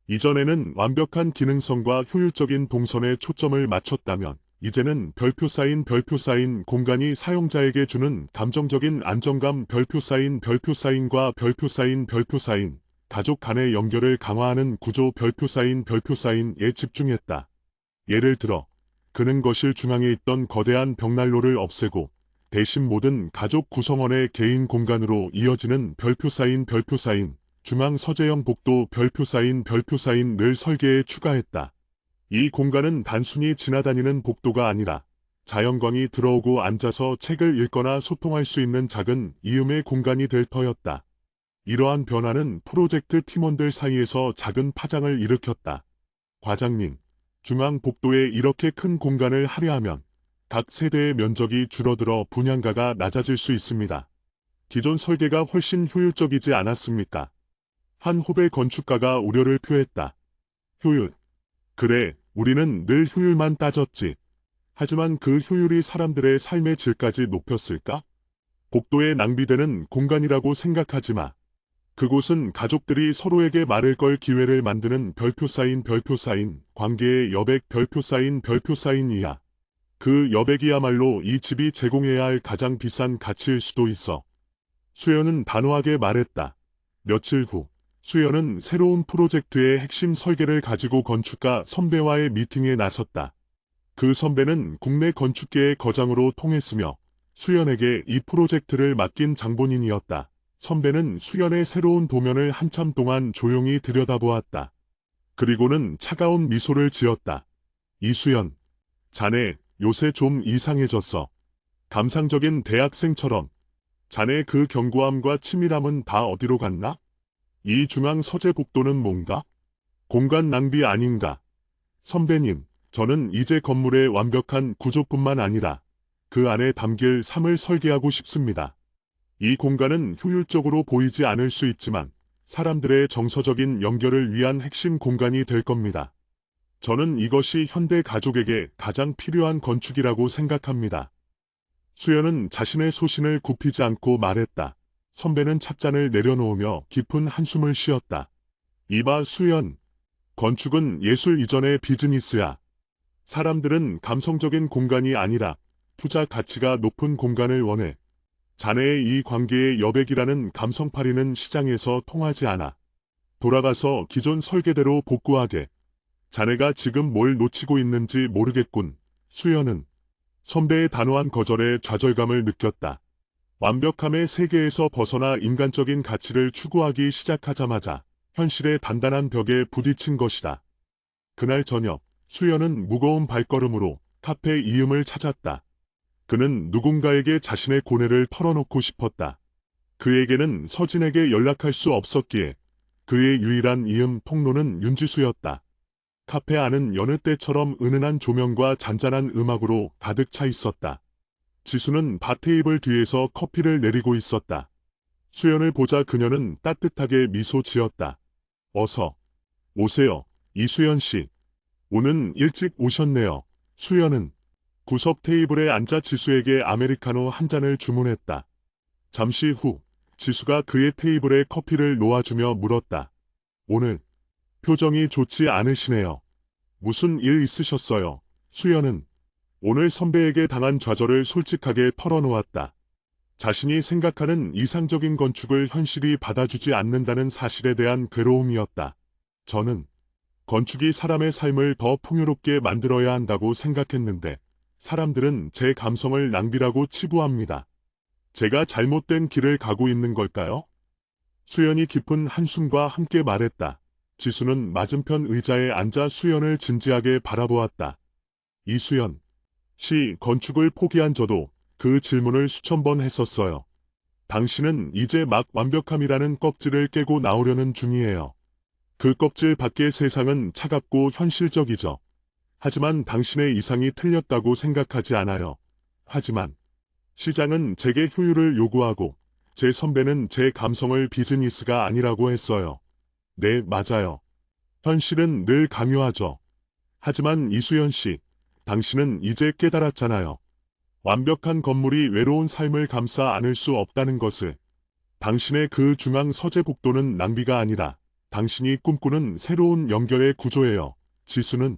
이전에는 완벽한 기능성과 효율적인 동선에 초점을 맞췄다면 이제는 별표 쌓인 공간이 사용자에게 주는 감정적인 안정감 별표 쌓인과 별표 쌓인 가족 간의 연결을 강화하는 구조 별표 쌓인에 집중했다. 예를 들어 그는 거실 중앙에 있던 거대한 벽난로를 없애고 대신 모든 가족 구성원의 개인 공간으로 이어지는 별표 쌓인 중앙 서재형 복도 별표 쌓인을 설계에 추가했다. 이 공간은 단순히 지나다니는 복도가 아니라 자연광이 들어오고 앉아서 책을 읽거나 소통할 수 있는 작은 이음의 공간이 될 터였다. 이러한 변화는 프로젝트 팀원들 사이에서 작은 파장을 일으켰다. 과장님, 중앙 복도에 이렇게 큰 공간을 하려 하면 각 세대의 면적이 줄어들어 분양가가 낮아질 수 있습니다. 기존 설계가 훨씬 효율적이지 않았습니까? 한 후배 건축가가 우려를 표했다. 효율. 그래, 우리는 늘 효율만 따졌지. 하지만 그 효율이 사람들의 삶의 질까지 높였을까? 복도에 낭비되는 공간이라고 생각하지 마. 그곳은 가족들이 서로에게 말을 걸 기회를 만드는 별표 쌓인 관계의 여백 별표 쌓인이야. 그 여백이야말로 이 집이 제공해야 할 가장 비싼 가치일 수도 있어. 수연은 단호하게 말했다. 며칠 후, 수연은 새로운 프로젝트의 핵심 설계를 가지고 건축가 선배와의 미팅에 나섰다. 그 선배는 국내 건축계의 거장으로 통했으며 수연에게 이 프로젝트를 맡긴 장본인이었다. 선배는 수연의 새로운 도면을 한참 동안 조용히 들여다보았다. 그리고는 차가운 미소를 지었다. 이수연, 자네 요새 좀 이상해졌어. 감상적인 대학생처럼. 자네 그 견고함과 치밀함은 다 어디로 갔나? 이 중앙 서재 복도는 뭔가? 공간 낭비 아닌가? 선배님, 저는 이제 건물의 완벽한 구조뿐만 아니라 그 안에 담길 삶을 설계하고 싶습니다. 이 공간은 효율적으로 보이지 않을 수 있지만 사람들의 정서적인 연결을 위한 핵심 공간이 될 겁니다. 저는 이것이 현대 가족에게 가장 필요한 건축이라고 생각합니다. 수연은 자신의 소신을 굽히지 않고 말했다. 선배는 찻잔을 내려놓으며 깊은 한숨을 쉬었다. 이봐 수연, 건축은 예술 이전의 비즈니스야. 사람들은 감성적인 공간이 아니라 투자 가치가 높은 공간을 원해. 자네의 이 관계의 여백이라는 감성팔이는 시장에서 통하지 않아. 돌아가서 기존 설계대로 복구하게. 자네가 지금 뭘 놓치고 있는지 모르겠군. 수연은 선배의 단호한 거절에 좌절감을 느꼈다. 완벽함의 세계에서 벗어나 인간적인 가치를 추구하기 시작하자마자 현실의 단단한 벽에 부딪힌 것이다. 그날 저녁, 수연은 무거운 발걸음으로 카페 이음을 찾았다. 그는 누군가에게 자신의 고뇌를 털어놓고 싶었다. 그에게는 서진에게 연락할 수 없었기에 그의 유일한 이음 통로는 윤지수였다. 카페 안은 여느 때처럼 은은한 조명과 잔잔한 음악으로 가득 차 있었다. 지수는 바 테이블 뒤에서 커피를 내리고 있었다. 수연을 보자 그녀는 따뜻하게 미소 지었다. 어서 오세요, 이수연 씨. 오늘 일찍 오셨네요. 수연은 구석 테이블에 앉아 지수에게 아메리카노 한 잔을 주문했다. 잠시 후 지수가 그의 테이블에 커피를 놓아주며 물었다. 오늘 표정이 좋지 않으시네요. 무슨 일 있으셨어요? 수연은 오늘 선배에게 당한 좌절을 솔직하게 털어놓았다. 자신이 생각하는 이상적인 건축을 현실이 받아주지 않는다는 사실에 대한 괴로움이었다. 저는 건축이 사람의 삶을 더 풍요롭게 만들어야 한다고 생각했는데 사람들은 제 감성을 낭비라고 치부합니다. 제가 잘못된 길을 가고 있는 걸까요? 수연이 깊은 한숨과 함께 말했다. 지수는 맞은편 의자에 앉아 수연을 진지하게 바라보았다. 이수연 씨, 건축을 포기한 저도 그 질문을 수천 번 했었어요. 당신은 이제 막 완벽함이라는 껍질을 깨고 나오려는 중이에요. 그 껍질 밖의 세상은 차갑고 현실적이죠. 하지만 당신의 이상이 틀렸다고 생각하지 않아요. 하지만 시장은 제게 효율을 요구하고 제 선배는 제 감성을 비즈니스가 아니라고 했어요. 네, 맞아요. 현실은 늘 강요하죠. 하지만 이수연 씨, 당신은 이제 깨달았잖아요. 완벽한 건물이 외로운 삶을 감싸 안을 수 없다는 것을. 당신의 그 중앙 서재 복도는 낭비가 아니라 당신이 꿈꾸는 새로운 연결의 구조예요. 지수는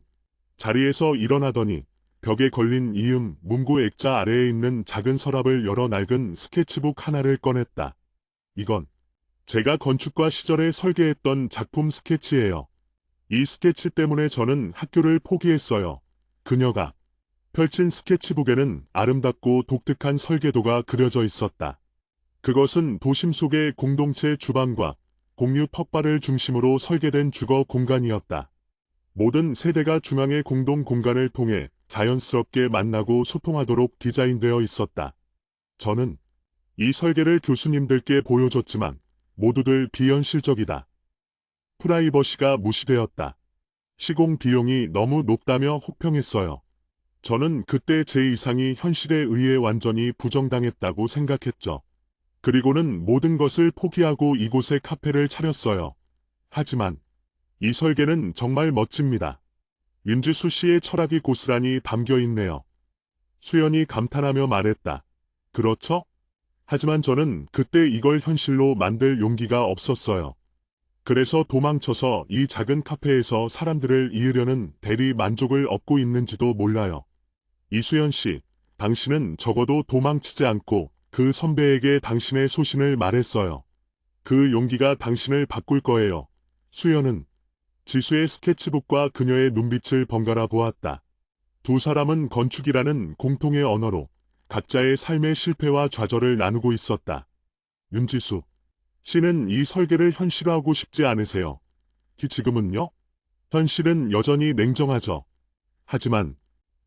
자리에서 일어나더니 벽에 걸린 이음 문구 액자 아래에 있는 작은 서랍을 열어 낡은 스케치북 하나를 꺼냈다. 이건 제가 건축과 시절에 설계했던 작품 스케치예요. 이 스케치 때문에 저는 학교를 포기했어요. 그녀가 펼친 스케치북에는 아름답고 독특한 설계도가 그려져 있었다. 그것은 도심 속의 공동체 주방과 공유 텃밭을 중심으로 설계된 주거 공간이었다. 모든 세대가 중앙의 공동 공간을 통해 자연스럽게 만나고 소통하도록 디자인되어 있었다. 저는 이 설계를 교수님들께 보여줬지만 모두들 비현실적이다. 프라이버시가 무시되었다. 시공 비용이 너무 높다며 혹평했어요. 저는 그때 제 이상이 현실에 의해 완전히 부정당했다고 생각했죠. 그리고는 모든 것을 포기하고 이곳에 카페를 차렸어요. 하지만 이 설계는 정말 멋집니다. 윤지수 씨의 철학이 고스란히 담겨 있네요. 수연이 감탄하며 말했다. 그렇죠? 하지만 저는 그때 이걸 현실로 만들 용기가 없었어요. 그래서 도망쳐서 이 작은 카페에서 사람들을 이으려는 대리 만족을 얻고 있는지도 몰라요. 이수연 씨, 당신은 적어도 도망치지 않고 그 선배에게 당신의 소신을 말했어요. 그 용기가 당신을 바꿀 거예요. 수연은 지수의 스케치북과 그녀의 눈빛을 번갈아 보았다. 두 사람은 건축이라는 공통의 언어로 각자의 삶의 실패와 좌절을 나누고 있었다. 윤지수 씨는 이 설계를 현실화하고 싶지 않으세요? 지금은요? 현실은 여전히 냉정하죠. 하지만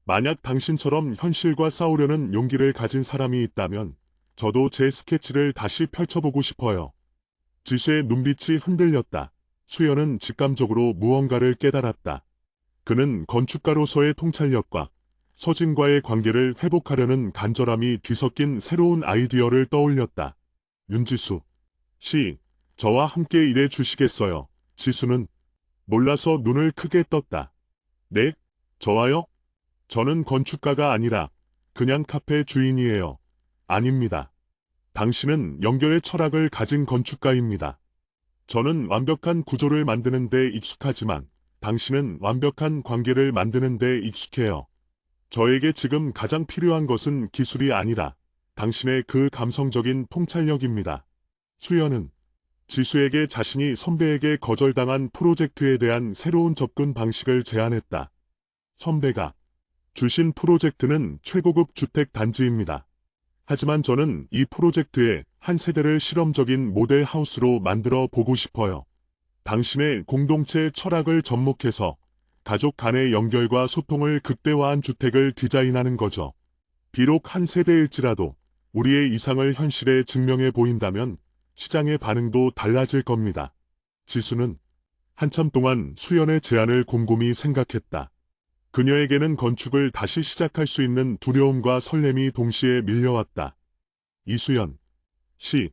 만약 당신처럼 현실과 싸우려는 용기를 가진 사람이 있다면 저도 제 스케치를 다시 펼쳐보고 싶어요. 지수의 눈빛이 흔들렸다. 수연은 직감적으로 무언가를 깨달았다. 그는 건축가로서의 통찰력과 서진과의 관계를 회복하려는 간절함이 뒤섞인 새로운 아이디어를 떠올렸다. 윤지수 씨, 저와 함께 일해 주시겠어요? 지수는 놀라서 눈을 크게 떴다. 네? 저와요? 저는 건축가가 아니라 그냥 카페 주인이에요. 아닙니다. 당신은 연결의 철학을 가진 건축가입니다. 저는 완벽한 구조를 만드는 데 익숙하지만 당신은 완벽한 관계를 만드는 데 익숙해요. 저에게 지금 가장 필요한 것은 기술이 아니라 당신의 그 감성적인 통찰력입니다. 수연은 지수에게 자신이 선배에게 거절당한 프로젝트에 대한 새로운 접근 방식을 제안했다. 선배가 주신 프로젝트는 최고급 주택 단지입니다. 하지만 저는 이 프로젝트에 한 세대를 실험적인 모델 하우스로 만들어 보고 싶어요. 당신의 공동체 철학을 접목해서 가족 간의 연결과 소통을 극대화한 주택을 디자인하는 거죠. 비록 한 세대일지라도 우리의 이상을 현실에 증명해 보인다면 시장의 반응도 달라질 겁니다. 지수는 한참 동안 수연의 제안을 곰곰이 생각했다. 그녀에게는 건축을 다시 시작할 수 있는 두려움과 설렘이 동시에 밀려왔다. 이수연 씨,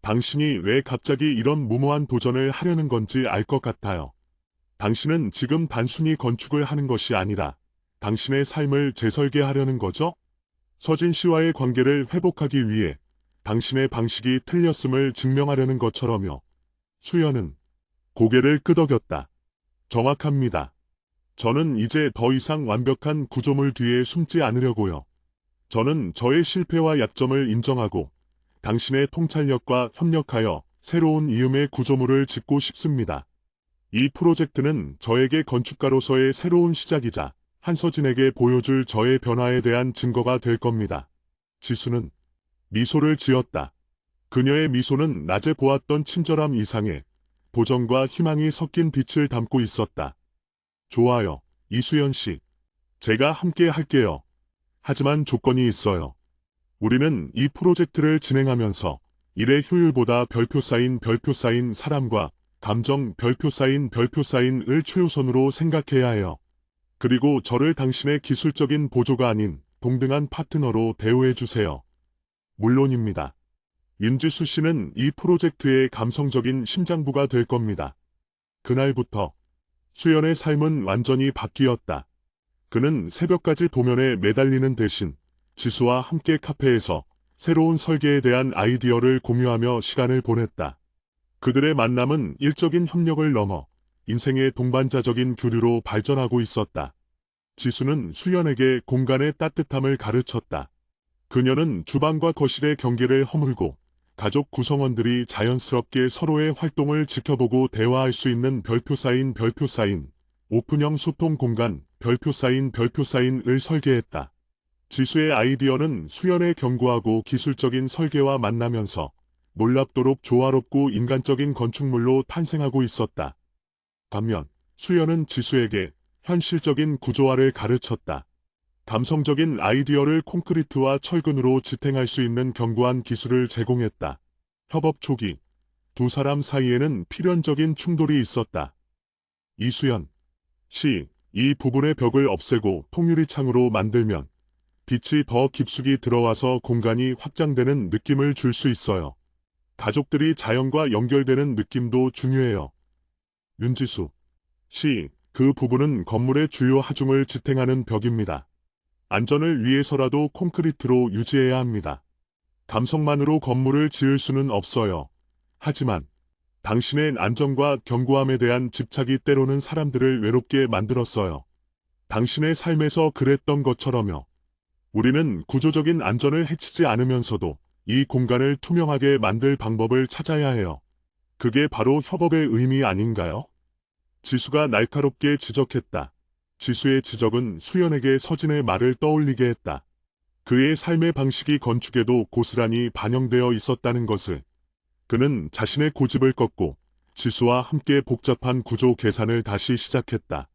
당신이 왜 갑자기 이런 무모한 도전을 하려는 건지 알 것 같아요. 당신은 지금 단순히 건축을 하는 것이 아니라 당신의 삶을 재설계하려는 거죠? 서진 씨와의 관계를 회복하기 위해 당신의 방식이 틀렸음을 증명하려는 것처럼요. 수연은 고개를 끄덕였다. 정확합니다. 저는 이제 더 이상 완벽한 구조물 뒤에 숨지 않으려고요. 저는 저의 실패와 약점을 인정하고 당신의 통찰력과 협력하여 새로운 이음의 구조물을 짓고 싶습니다. 이 프로젝트는 저에게 건축가로서의 새로운 시작이자 한서진에게 보여줄 저의 변화에 대한 증거가 될 겁니다. 지수는 미소를 지었다. 그녀의 미소는 낮에 보았던 친절함 이상의 도전과 희망이 섞인 빛을 담고 있었다. 좋아요, 이수연 씨. 제가 함께 할게요. 하지만 조건이 있어요. 우리는 이 프로젝트를 진행하면서 일의 효율보다 별표 쌓인 사람과 감정 별표 쌓인을 최우선으로 생각해야 해요. 그리고 저를 당신의 기술적인 보조가 아닌 동등한 파트너로 대우해 주세요. 물론입니다. 윤지수 씨는 이 프로젝트의 감성적인 심장부가 될 겁니다. 그날부터 수연의 삶은 완전히 바뀌었다. 그는 새벽까지 도면에 매달리는 대신 지수와 함께 카페에서 새로운 설계에 대한 아이디어를 공유하며 시간을 보냈다. 그들의 만남은 일적인 협력을 넘어 인생의 동반자적인 교류로 발전하고 있었다. 지수는 수연에게 공간의 따뜻함을 가르쳤다. 그녀는 주방과 거실의 경계를 허물고 가족 구성원들이 자연스럽게 서로의 활동을 지켜보고 대화할 수 있는 별표 쌓인 오픈형 소통 공간 별표 쌓인을 설계했다. 지수의 아이디어는 수연의 견고하고 기술적인 설계와 만나면서 놀랍도록 조화롭고 인간적인 건축물로 탄생하고 있었다. 반면 수연은 지수에게 현실적인 구조화를 가르쳤다. 감성적인 아이디어를 콘크리트와 철근으로 지탱할 수 있는 견고한 기술을 제공했다. 협업 초기, 두 사람 사이에는 필연적인 충돌이 있었다. 이수연 씨, 이 부분의 벽을 없애고 통유리창으로 만들면 빛이 더 깊숙이 들어와서 공간이 확장되는 느낌을 줄 수 있어요. 가족들이 자연과 연결되는 느낌도 중요해요. 윤지수 씨, 그 부분은 건물의 주요 하중을 지탱하는 벽입니다. 안전을 위해서라도 콘크리트로 유지해야 합니다. 감성만으로 건물을 지을 수는 없어요. 하지만 당신의 안전과 견고함에 대한 집착이 때로는 사람들을 외롭게 만들었어요. 당신의 삶에서 그랬던 것처럼요. 우리는 구조적인 안전을 해치지 않으면서도 이 공간을 투명하게 만들 방법을 찾아야 해요. 그게 바로 협업의 의미 아닌가요? 지수가 날카롭게 지적했다. 지수의 지적은 수연에게 서진의 말을 떠올리게 했다. 그의 삶의 방식이 건축에도 고스란히 반영되어 있었다는 것을. 그는 자신의 고집을 꺾고 지수와 함께 복잡한 구조 계산을 다시 시작했다.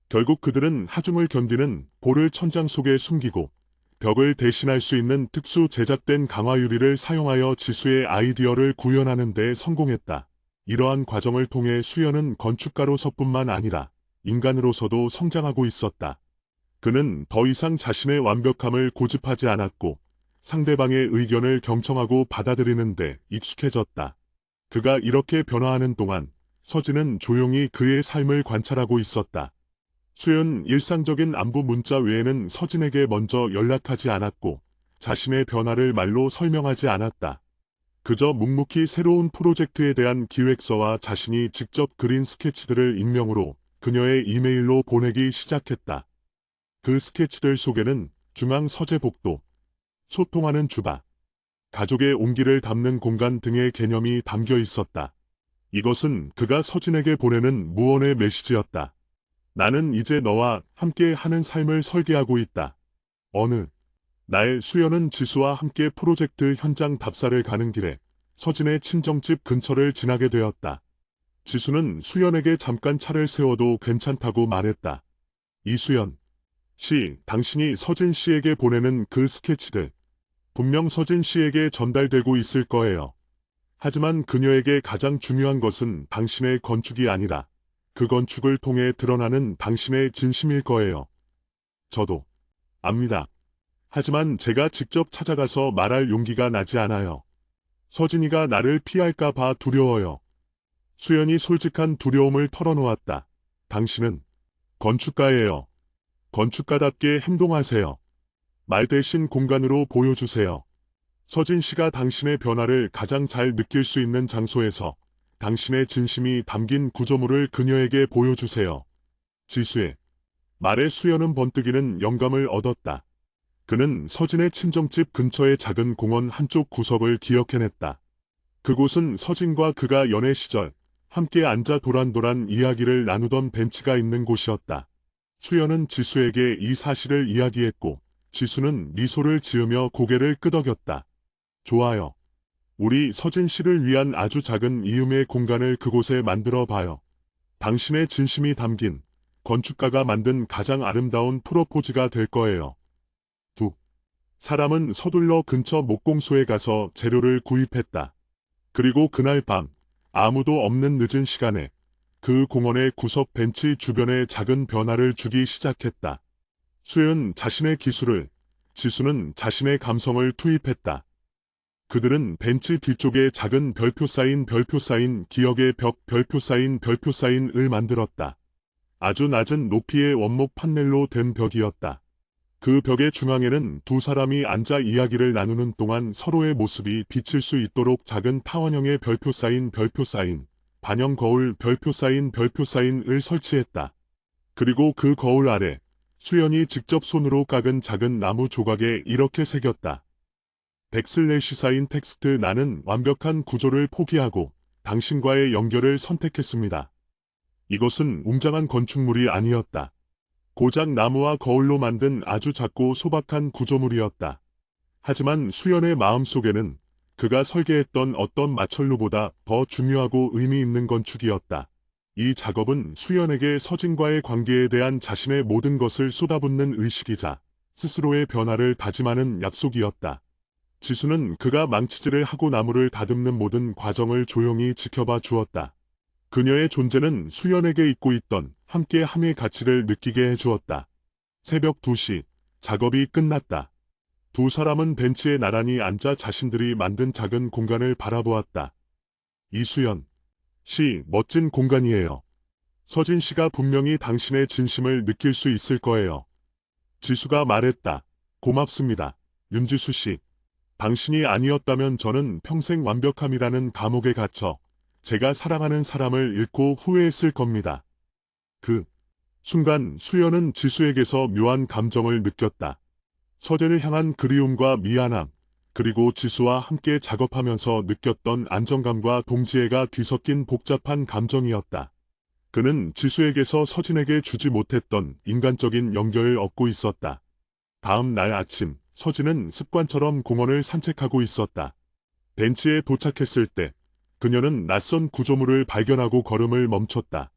결국 그들은 하중을 견디는 볼을 천장 속에 숨기고 벽을 대신할 수 있는 특수 제작된 강화유리를 사용하여 지수의 아이디어를 구현하는 데 성공했다. 이러한 과정을 통해 수연은 건축가로서뿐만 아니라 인간으로서도 성장하고 있었다. 그는 더 이상 자신의 완벽함을 고집하지 않았고 상대방의 의견을 경청하고 받아들이는 데 익숙해졌다. 그가 이렇게 변화하는 동안 서진은 조용히 그의 삶을 관찰하고 있었다. 수연 일상적인 안부 문자 외에는 서진에게 먼저 연락하지 않았고 자신의 변화를 말로 설명하지 않았다. 그저 묵묵히 새로운 프로젝트에 대한 기획서와 자신이 직접 그린 스케치들을 익명으로 그녀의 이메일로 보내기 시작했다. 그 스케치들 속에는 중앙 서재복도, 소통하는 주바, 가족의 온기를 담는 공간 등의 개념이 담겨 있었다. 이것은 그가 서진에게 보내는 무언의 메시지였다. 나는 이제 너와 함께 하는 삶을 설계하고 있다. 어느 날 수연은 지수와 함께 프로젝트 현장 답사를 가는 길에 서진의 친정집 근처를 지나게 되었다. 지수는 수연에게 잠깐 차를 세워도 괜찮다고 말했다. 이수연 씨, 당신이 서진 씨에게 보내는 그 스케치들, 분명 서진 씨에게 전달되고 있을 거예요. 하지만 그녀에게 가장 중요한 것은 당신의 건축이 아니라 그 건축을 통해 드러나는 당신의 진심일 거예요. 저도 압니다. 하지만 제가 직접 찾아가서 말할 용기가 나지 않아요. 서진이가 나를 피할까 봐 두려워요. 수연이 솔직한 두려움을 털어놓았다. 당신은 건축가예요. 건축가답게 행동하세요. 말 대신 공간으로 보여주세요. 서진 씨가 당신의 변화를 가장 잘 느낄 수 있는 장소에서 당신의 진심이 담긴 구조물을 그녀에게 보여주세요. 지수의 말에 수연은 번뜩이는 영감을 얻었다. 그는 서진의 친정집 근처의 작은 공원 한쪽 구석을 기억해냈다. 그곳은 서진과 그가 연애 시절 함께 앉아 도란도란 이야기를 나누던 벤치가 있는 곳이었다. 수연은 지수에게 이 사실을 이야기했고 지수는 미소를 지으며 고개를 끄덕였다. 좋아요. 우리 서진 씨를 위한 아주 작은 이음의 공간을 그곳에 만들어 봐요. 당신의 진심이 담긴 건축가가 만든 가장 아름다운 프로포즈가 될 거예요. 두 사람은 서둘러 근처 목공소에 가서 재료를 구입했다. 그리고 그날 밤 아무도 없는 늦은 시간에 그 공원의 구석 벤치 주변에 작은 변화를 주기 시작했다. 수연 자신의 기술을, 지수는 자신의 감성을 투입했다. 그들은 벤치 뒤쪽에 작은 별표 쌓인 기억의 벽 별표 쌓인을 만들었다. 아주 낮은 높이의 원목 판넬로 된 벽이었다. 그 벽의 중앙에는 두 사람이 앉아 이야기를 나누는 동안 서로의 모습이 비칠 수 있도록 작은 타원형의 별표 쌓인 반영 거울 별표 쌓인을 설치했다. 그리고 그 거울 아래 수연이 직접 손으로 깎은 작은 나무 조각에 이렇게 새겼다. 백슬래시 텍스트 나는 완벽한 구조를 포기하고 당신과의 연결을 선택했습니다. 이것은 웅장한 건축물이 아니었다. 고작 나무와 거울로 만든 아주 작고 소박한 구조물이었다. 하지만 수연의 마음속에는 그가 설계했던 어떤 마철로보다 더 중요하고 의미 있는 건축이었다. 이 작업은 수연에게 서진과의 관계에 대한 자신의 모든 것을 쏟아붓는 의식이자 스스로의 변화를 다짐하는 약속이었다. 지수는 그가 망치질을 하고 나무를 다듬는 모든 과정을 조용히 지켜봐 주었다. 그녀의 존재는 수연에게 잊고 있던 함께함의 가치를 느끼게 해주었다. 새벽 2시, 작업이 끝났다. 두 사람은 벤치에 나란히 앉아 자신들이 만든 작은 공간을 바라보았다. 이수연 씨, 멋진 공간이에요. 서진 씨가 분명히 당신의 진심을 느낄 수 있을 거예요. 지수가 말했다. 고맙습니다. 윤지수 씨. 당신이 아니었다면 저는 평생 완벽함이라는 감옥에 갇혀 제가 사랑하는 사람을 잃고 후회했을 겁니다. 그 순간 수연은 지수에게서 묘한 감정을 느꼈다. 서재를 향한 그리움과 미안함, 그리고 지수와 함께 작업하면서 느꼈던 안정감과 동지애가 뒤섞인 복잡한 감정이었다. 그는 지수에게서 서진에게 주지 못했던 인간적인 연결을 얻고 있었다. 다음 날 아침, 서진은 습관처럼 공원을 산책하고 있었다. 벤치에 도착했을 때 그녀는 낯선 구조물을 발견하고 걸음을 멈췄다.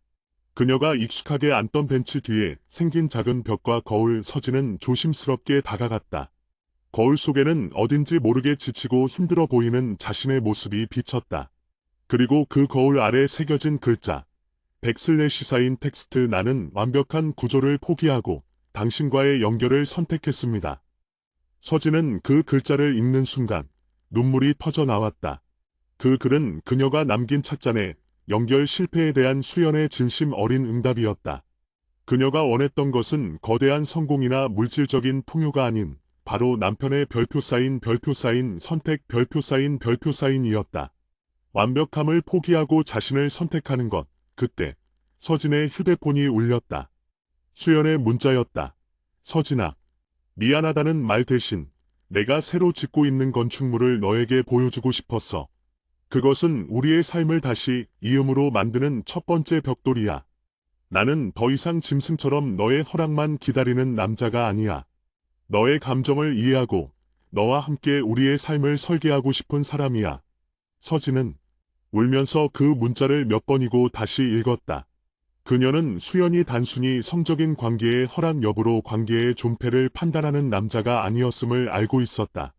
그녀가 익숙하게 앉던 벤치 뒤에 생긴 작은 벽과 거울. 서진은 조심스럽게 다가갔다. 거울 속에는 어딘지 모르게 지치고 힘들어 보이는 자신의 모습이 비쳤다. 그리고 그 거울 아래 새겨진 글자. 백슬래시사인 텍스트. 나는 완벽한 구조를 포기하고 당신과의 연결을 선택했습니다. 서진은 그 글자를 읽는 순간 눈물이 터져 나왔다. 그 글은 그녀가 남긴 찻잔에 연결 실패에 대한 수연의 진심 어린 응답이었다. 그녀가 원했던 것은 거대한 성공이나 물질적인 풍요가 아닌 바로 남편의 별표 사인 선택 별표 사인이었다. 완벽함을 포기하고 자신을 선택하는 것. 그때 서진의 휴대폰이 울렸다. 수연의 문자였다. 서진아, 미안하다는 말 대신 내가 새로 짓고 있는 건축물을 너에게 보여주고 싶었어. 그것은 우리의 삶을 다시 이음으로 만드는 첫 번째 벽돌이야. 나는 더 이상 짐승처럼 너의 허락만 기다리는 남자가 아니야. 너의 감정을 이해하고 너와 함께 우리의 삶을 설계하고 싶은 사람이야. 서진은 울면서 그 문자를 몇 번이고 다시 읽었다. 그녀는 수연이 단순히 성적인 관계의 허락 여부로 관계의 존폐를 판단하는 남자가 아니었음을 알고 있었다.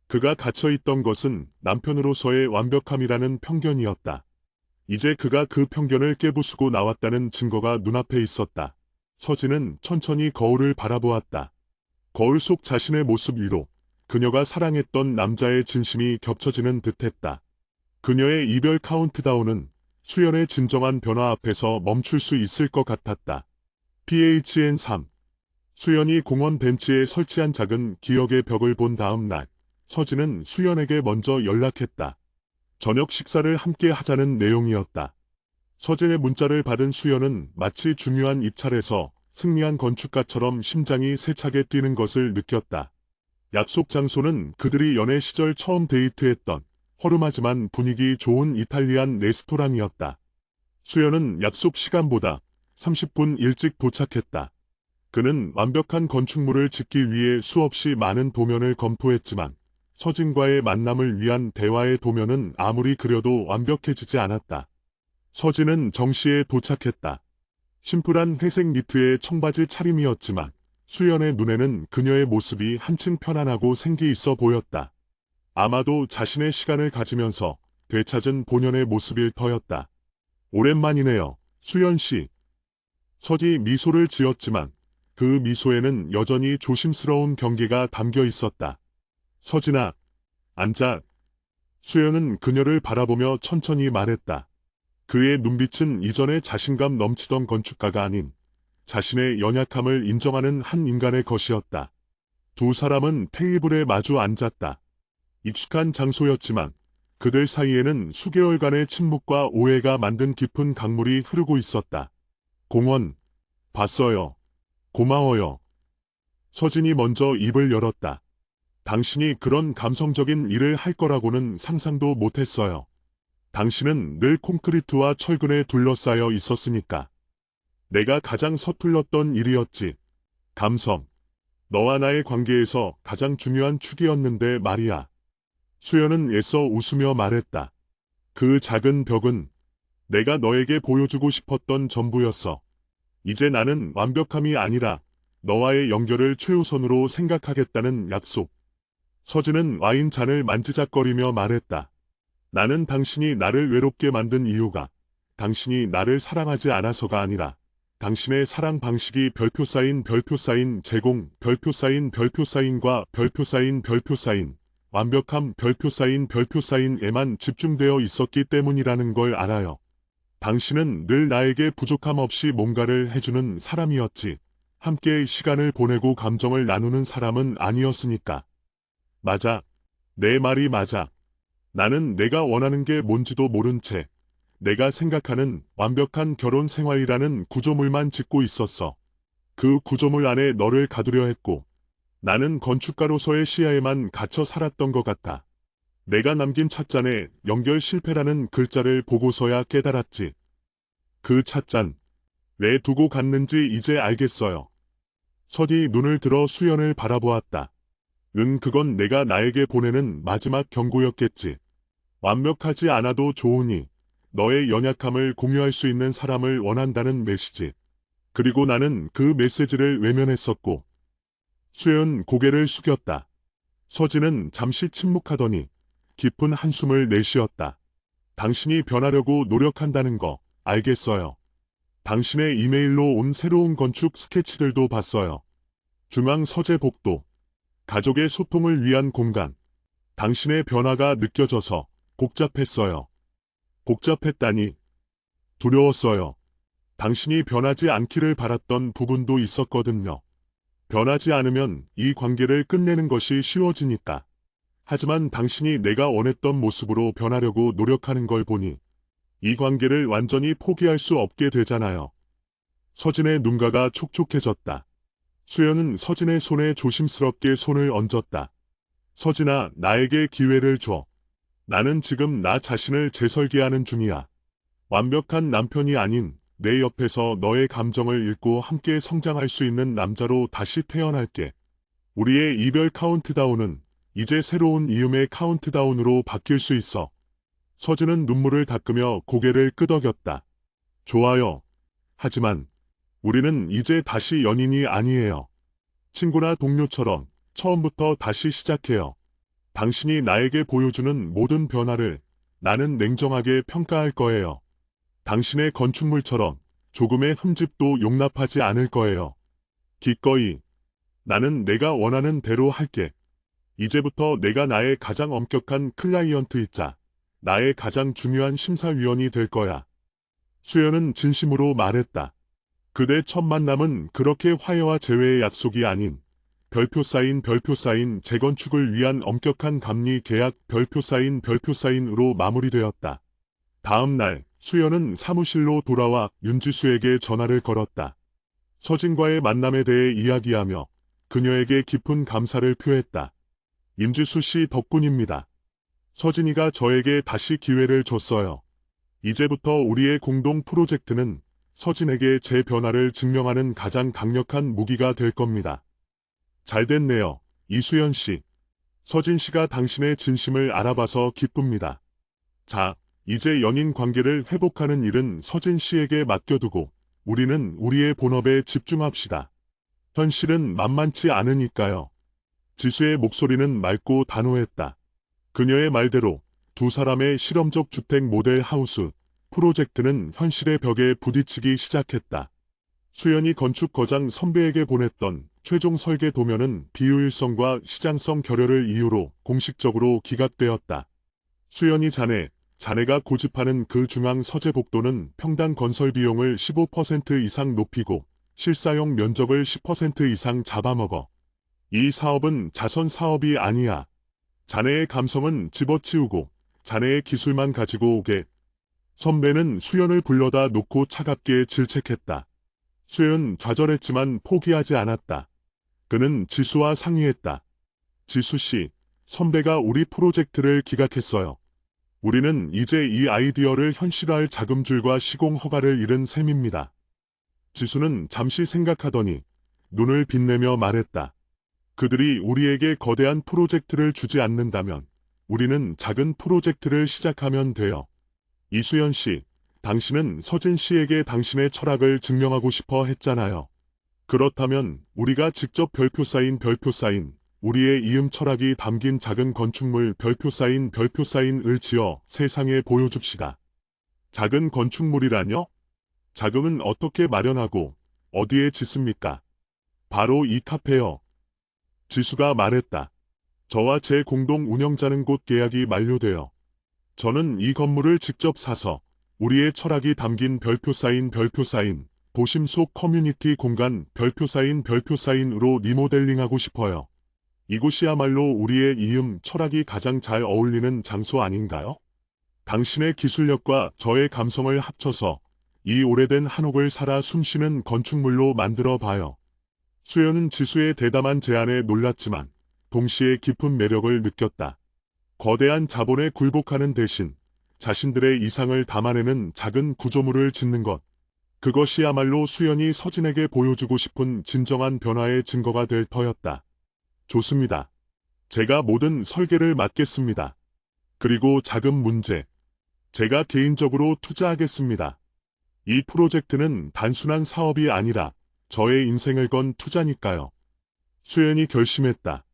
그가 갇혀있던 것은 남편으로서의 완벽함이라는 편견이었다. 이제 그가 그 편견을 깨부수고 나왔다는 증거가 눈앞에 있었다. 서진은 천천히 거울을 바라보았다. 거울 속 자신의 모습 위로 그녀가 사랑했던 남자의 진심이 겹쳐지는 듯했다. 그녀의 이별 카운트다운은 수연의 진정한 변화 앞에서 멈출 수 있을 것 같았다. PHN3 수연이 공원 벤치에 설치한 작은 기억의 벽을 본 다음 날 서진은 수연에게 먼저 연락했다. 저녁 식사를 함께 하자는 내용이었다. 서진의 문자를 받은 수연은 마치 중요한 입찰에서 승리한 건축가처럼 심장이 세차게 뛰는 것을 느꼈다. 약속 장소는 그들이 연애 시절 처음 데이트했던 허름하지만 분위기 좋은 이탈리안 레스토랑이었다. 수연은 약속 시간보다 30분 일찍 도착했다. 그는 완벽한 건축물을 짓기 위해 수없이 많은 도면을 검토했지만 서진과의 만남을 위한 대화의 도면은 아무리 그려도 완벽해지지 않았다. 서진은 정시에 도착했다. 심플한 회색 니트의 청바지 차림이었지만 수연의 눈에는 그녀의 모습이 한층 편안하고 생기 있어 보였다. 아마도 자신의 시간을 가지면서 되찾은 본연의 모습일 터였다. 오랜만이네요, 수연 씨. 서지 미소를 지었지만 그 미소에는 여전히 조심스러운 경계가 담겨 있었다. 서진아, 앉아. 수연은 그녀를 바라보며 천천히 말했다. 그의 눈빛은 이전에 자신감 넘치던 건축가가 아닌 자신의 연약함을 인정하는 한 인간의 것이었다. 두 사람은 테이블에 마주 앉았다. 익숙한 장소였지만 그들 사이에는 수개월간의 침묵과 오해가 만든 깊은 강물이 흐르고 있었다. 공원, 봤어요. 고마워요. 서진이 먼저 입을 열었다. 당신이 그런 감성적인 일을 할 거라고는 상상도 못했어요. 당신은 늘 콘크리트와 철근에 둘러싸여 있었으니까. 내가 가장 서툴렀던 일이었지. 감성. 너와 나의 관계에서 가장 중요한 축이었는데 말이야. 수연은 애써 웃으며 말했다. 그 작은 벽은 내가 너에게 보여주고 싶었던 전부였어. 이제 나는 완벽함이 아니라 너와의 연결을 최우선으로 생각하겠다는 약속. 서진은 와인 잔을 만지작거리며 말했다. 나는 당신이 나를 외롭게 만든 이유가 당신이 나를 사랑하지 않아서가 아니라 당신의 사랑 방식이 별표 사인 제공 별표 사인과 별표 사인 완벽함 별표 사인에만 집중되어 있었기 때문이라는 걸 알아요. 당신은 늘 나에게 부족함 없이 뭔가를 해주는 사람이었지. 함께 시간을 보내고 감정을 나누는 사람은 아니었으니까. 맞아. 내 말이 맞아. 나는 내가 원하는 게 뭔지도 모른 채 내가 생각하는 완벽한 결혼 생활이라는 구조물만 짓고 있었어. 그 구조물 안에 너를 가두려 했고 나는 건축가로서의 시야에만 갇혀 살았던 것 같아. 내가 남긴 찻잔에 연결 실패라는 글자를 보고서야 깨달았지. 그 찻잔, 왜 두고 갔는지 이제 알겠어요. 서디 눈을 들어 수연을 바라보았다. 그건 내가 나에게 보내는 마지막 경고였겠지. 완벽하지 않아도 좋으니 너의 연약함을 공유할 수 있는 사람을 원한다는 메시지. 그리고 나는 그 메시지를 외면했었고. 수연 고개를 숙였다. 서진은 잠시 침묵하더니 깊은 한숨을 내쉬었다. 당신이 변하려고 노력한다는 거 알겠어요. 당신의 이메일로 온 새로운 건축 스케치들도 봤어요. 중앙 서재 복도. 가족의 소통을 위한 공간. 당신의 변화가 느껴져서 복잡했어요. 복잡했다니. 두려웠어요. 당신이 변하지 않기를 바랐던 부분도 있었거든요. 변하지 않으면 이 관계를 끝내는 것이 쉬워지니까. 하지만 당신이 내가 원했던 모습으로 변하려고 노력하는 걸 보니 이 관계를 완전히 포기할 수 없게 되잖아요. 서진의 눈가가 촉촉해졌다. 수연은 서진의 손에 조심스럽게 손을 얹었다. 서진아, 나에게 기회를 줘. 나는 지금 나 자신을 재설계하는 중이야. 완벽한 남편이 아닌 내 옆에서 너의 감정을 읽고 함께 성장할 수 있는 남자로 다시 태어날게. 우리의 이별 카운트다운은 이제 새로운 이음의 카운트다운으로 바뀔 수 있어. 서진은 눈물을 닦으며 고개를 끄덕였다. 좋아요. 하지만 우리는 이제 다시 연인이 아니에요. 친구나 동료처럼 처음부터 다시 시작해요. 당신이 나에게 보여주는 모든 변화를 나는 냉정하게 평가할 거예요. 당신의 건축물처럼 조금의 흠집도 용납하지 않을 거예요. 기꺼이. 나는 내가 원하는 대로 할게. 이제부터 내가 나의 가장 엄격한 클라이언트이자 나의 가장 중요한 심사위원이 될 거야. 수연은 진심으로 말했다. 그대 첫 만남은 그렇게 화해와 재회의 약속이 아닌 별표 사인 재건축을 위한 엄격한 감리 계약 별표 사인으로 마무리되었다. 다음 날 수연은 사무실로 돌아와 윤지수에게 전화를 걸었다. 서진과의 만남에 대해 이야기하며 그녀에게 깊은 감사를 표했다. 임지수 씨 덕분입니다. 서진이가 저에게 다시 기회를 줬어요. 이제부터 우리의 공동 프로젝트는 서진에게 제 변화를 증명하는 가장 강력한 무기가 될 겁니다. 잘 됐네요, 이수연 씨. 서진 씨가 당신의 진심을 알아봐서 기쁩니다. 자, 이제 연인 관계를 회복하는 일은 서진 씨에게 맡겨두고 우리는 우리의 본업에 집중합시다. 현실은 만만치 않으니까요. 지수의 목소리는 맑고 단호했다. 그녀의 말대로 두 사람의 실험적 주택 모델 하우스 프로젝트는 현실의 벽에 부딪히기 시작했다. 수연이 건축 거장 선배에게 보냈던 최종 설계 도면은 비효율성과 시장성 결여를 이유로 공식적으로 기각되었다. 수연이 자네가 고집하는 그 중앙 서재 복도는 평당 건설 비용을 15% 이상 높이고 실사용 면적을 10% 이상 잡아먹어. 이 사업은 자선 사업이 아니야. 자네의 감성은 집어치우고 자네의 기술만 가지고 오게. 선배는 수연을 불러다 놓고 차갑게 질책했다. 수연 좌절했지만 포기하지 않았다. 그는 지수와 상의했다. 지수 씨, 선배가 우리 프로젝트를 기각했어요. 우리는 이제 이 아이디어를 현실화할 자금줄과 시공 허가를 잃은 셈입니다. 지수는 잠시 생각하더니 눈을 빛내며 말했다. 그들이 우리에게 거대한 프로젝트를 주지 않는다면 우리는 작은 프로젝트를 시작하면 돼요. 이수연 씨, 당신은 서진 씨에게 당신의 철학을 증명하고 싶어 했잖아요. 그렇다면 우리가 직접 별표 사인 우리의 이음 철학이 담긴 작은 건축물 별표 사인을 지어 세상에 보여줍시다. 작은 건축물이라뇨? 자금은 어떻게 마련하고 어디에 짓습니까? 바로 이 카페요. 지수가 말했다. 저와 제 공동 운영자는 곧 계약이 만료되어 저는 이 건물을 직접 사서 우리의 철학이 담긴 별표 사인 도심 속 커뮤니티 공간 별표 사인으로 리모델링하고 싶어요. 이곳이야말로 우리의 이음 철학이 가장 잘 어울리는 장소 아닌가요? 당신의 기술력과 저의 감성을 합쳐서 이 오래된 한옥을 살아 숨쉬는 건축물로 만들어 봐요. 수연은 지수의 대담한 제안에 놀랐지만 동시에 깊은 매력을 느꼈다. 거대한 자본에 굴복하는 대신 자신들의 이상을 담아내는 작은 구조물을 짓는 것. 그것이야말로 수연이 서진에게 보여주고 싶은 진정한 변화의 증거가 될 터였다. 좋습니다. 제가 모든 설계를 맡겠습니다. 그리고 자금 문제. 제가 개인적으로 투자하겠습니다. 이 프로젝트는 단순한 사업이 아니라 저의 인생을 건 투자니까요. 수연이 결심했다.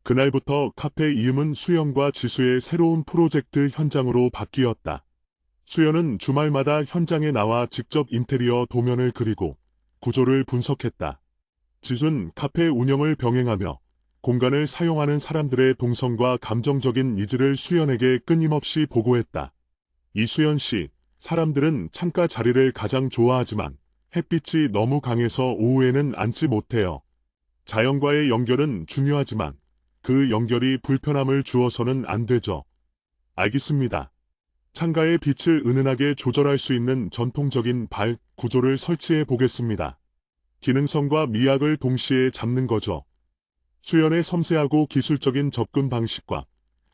그날부터 카페 이음은 수연과 지수의 새로운 프로젝트 현장으로 바뀌었다. 수연은 주말마다 현장에 나와 직접 인테리어 도면을 그리고 구조를 분석했다. 지수는 카페 운영을 병행하며 공간을 사용하는 사람들의 동선과 감정적인 니즈를 수연에게 끊임없이 보고했다. 이수연 씨, 사람들은 창가 자리를 가장 좋아하지만 햇빛이 너무 강해서 오후에는 앉지 못해요. 자연과의 연결은 중요하지만 그 연결이 불편함을 주어서는 안 되죠. 알겠습니다. 창가의 빛을 은은하게 조절할 수 있는 전통적인 발 구조를 설치해 보겠습니다. 기능성과 미학을 동시에 잡는 거죠. 수연의 섬세하고 기술적인 접근 방식과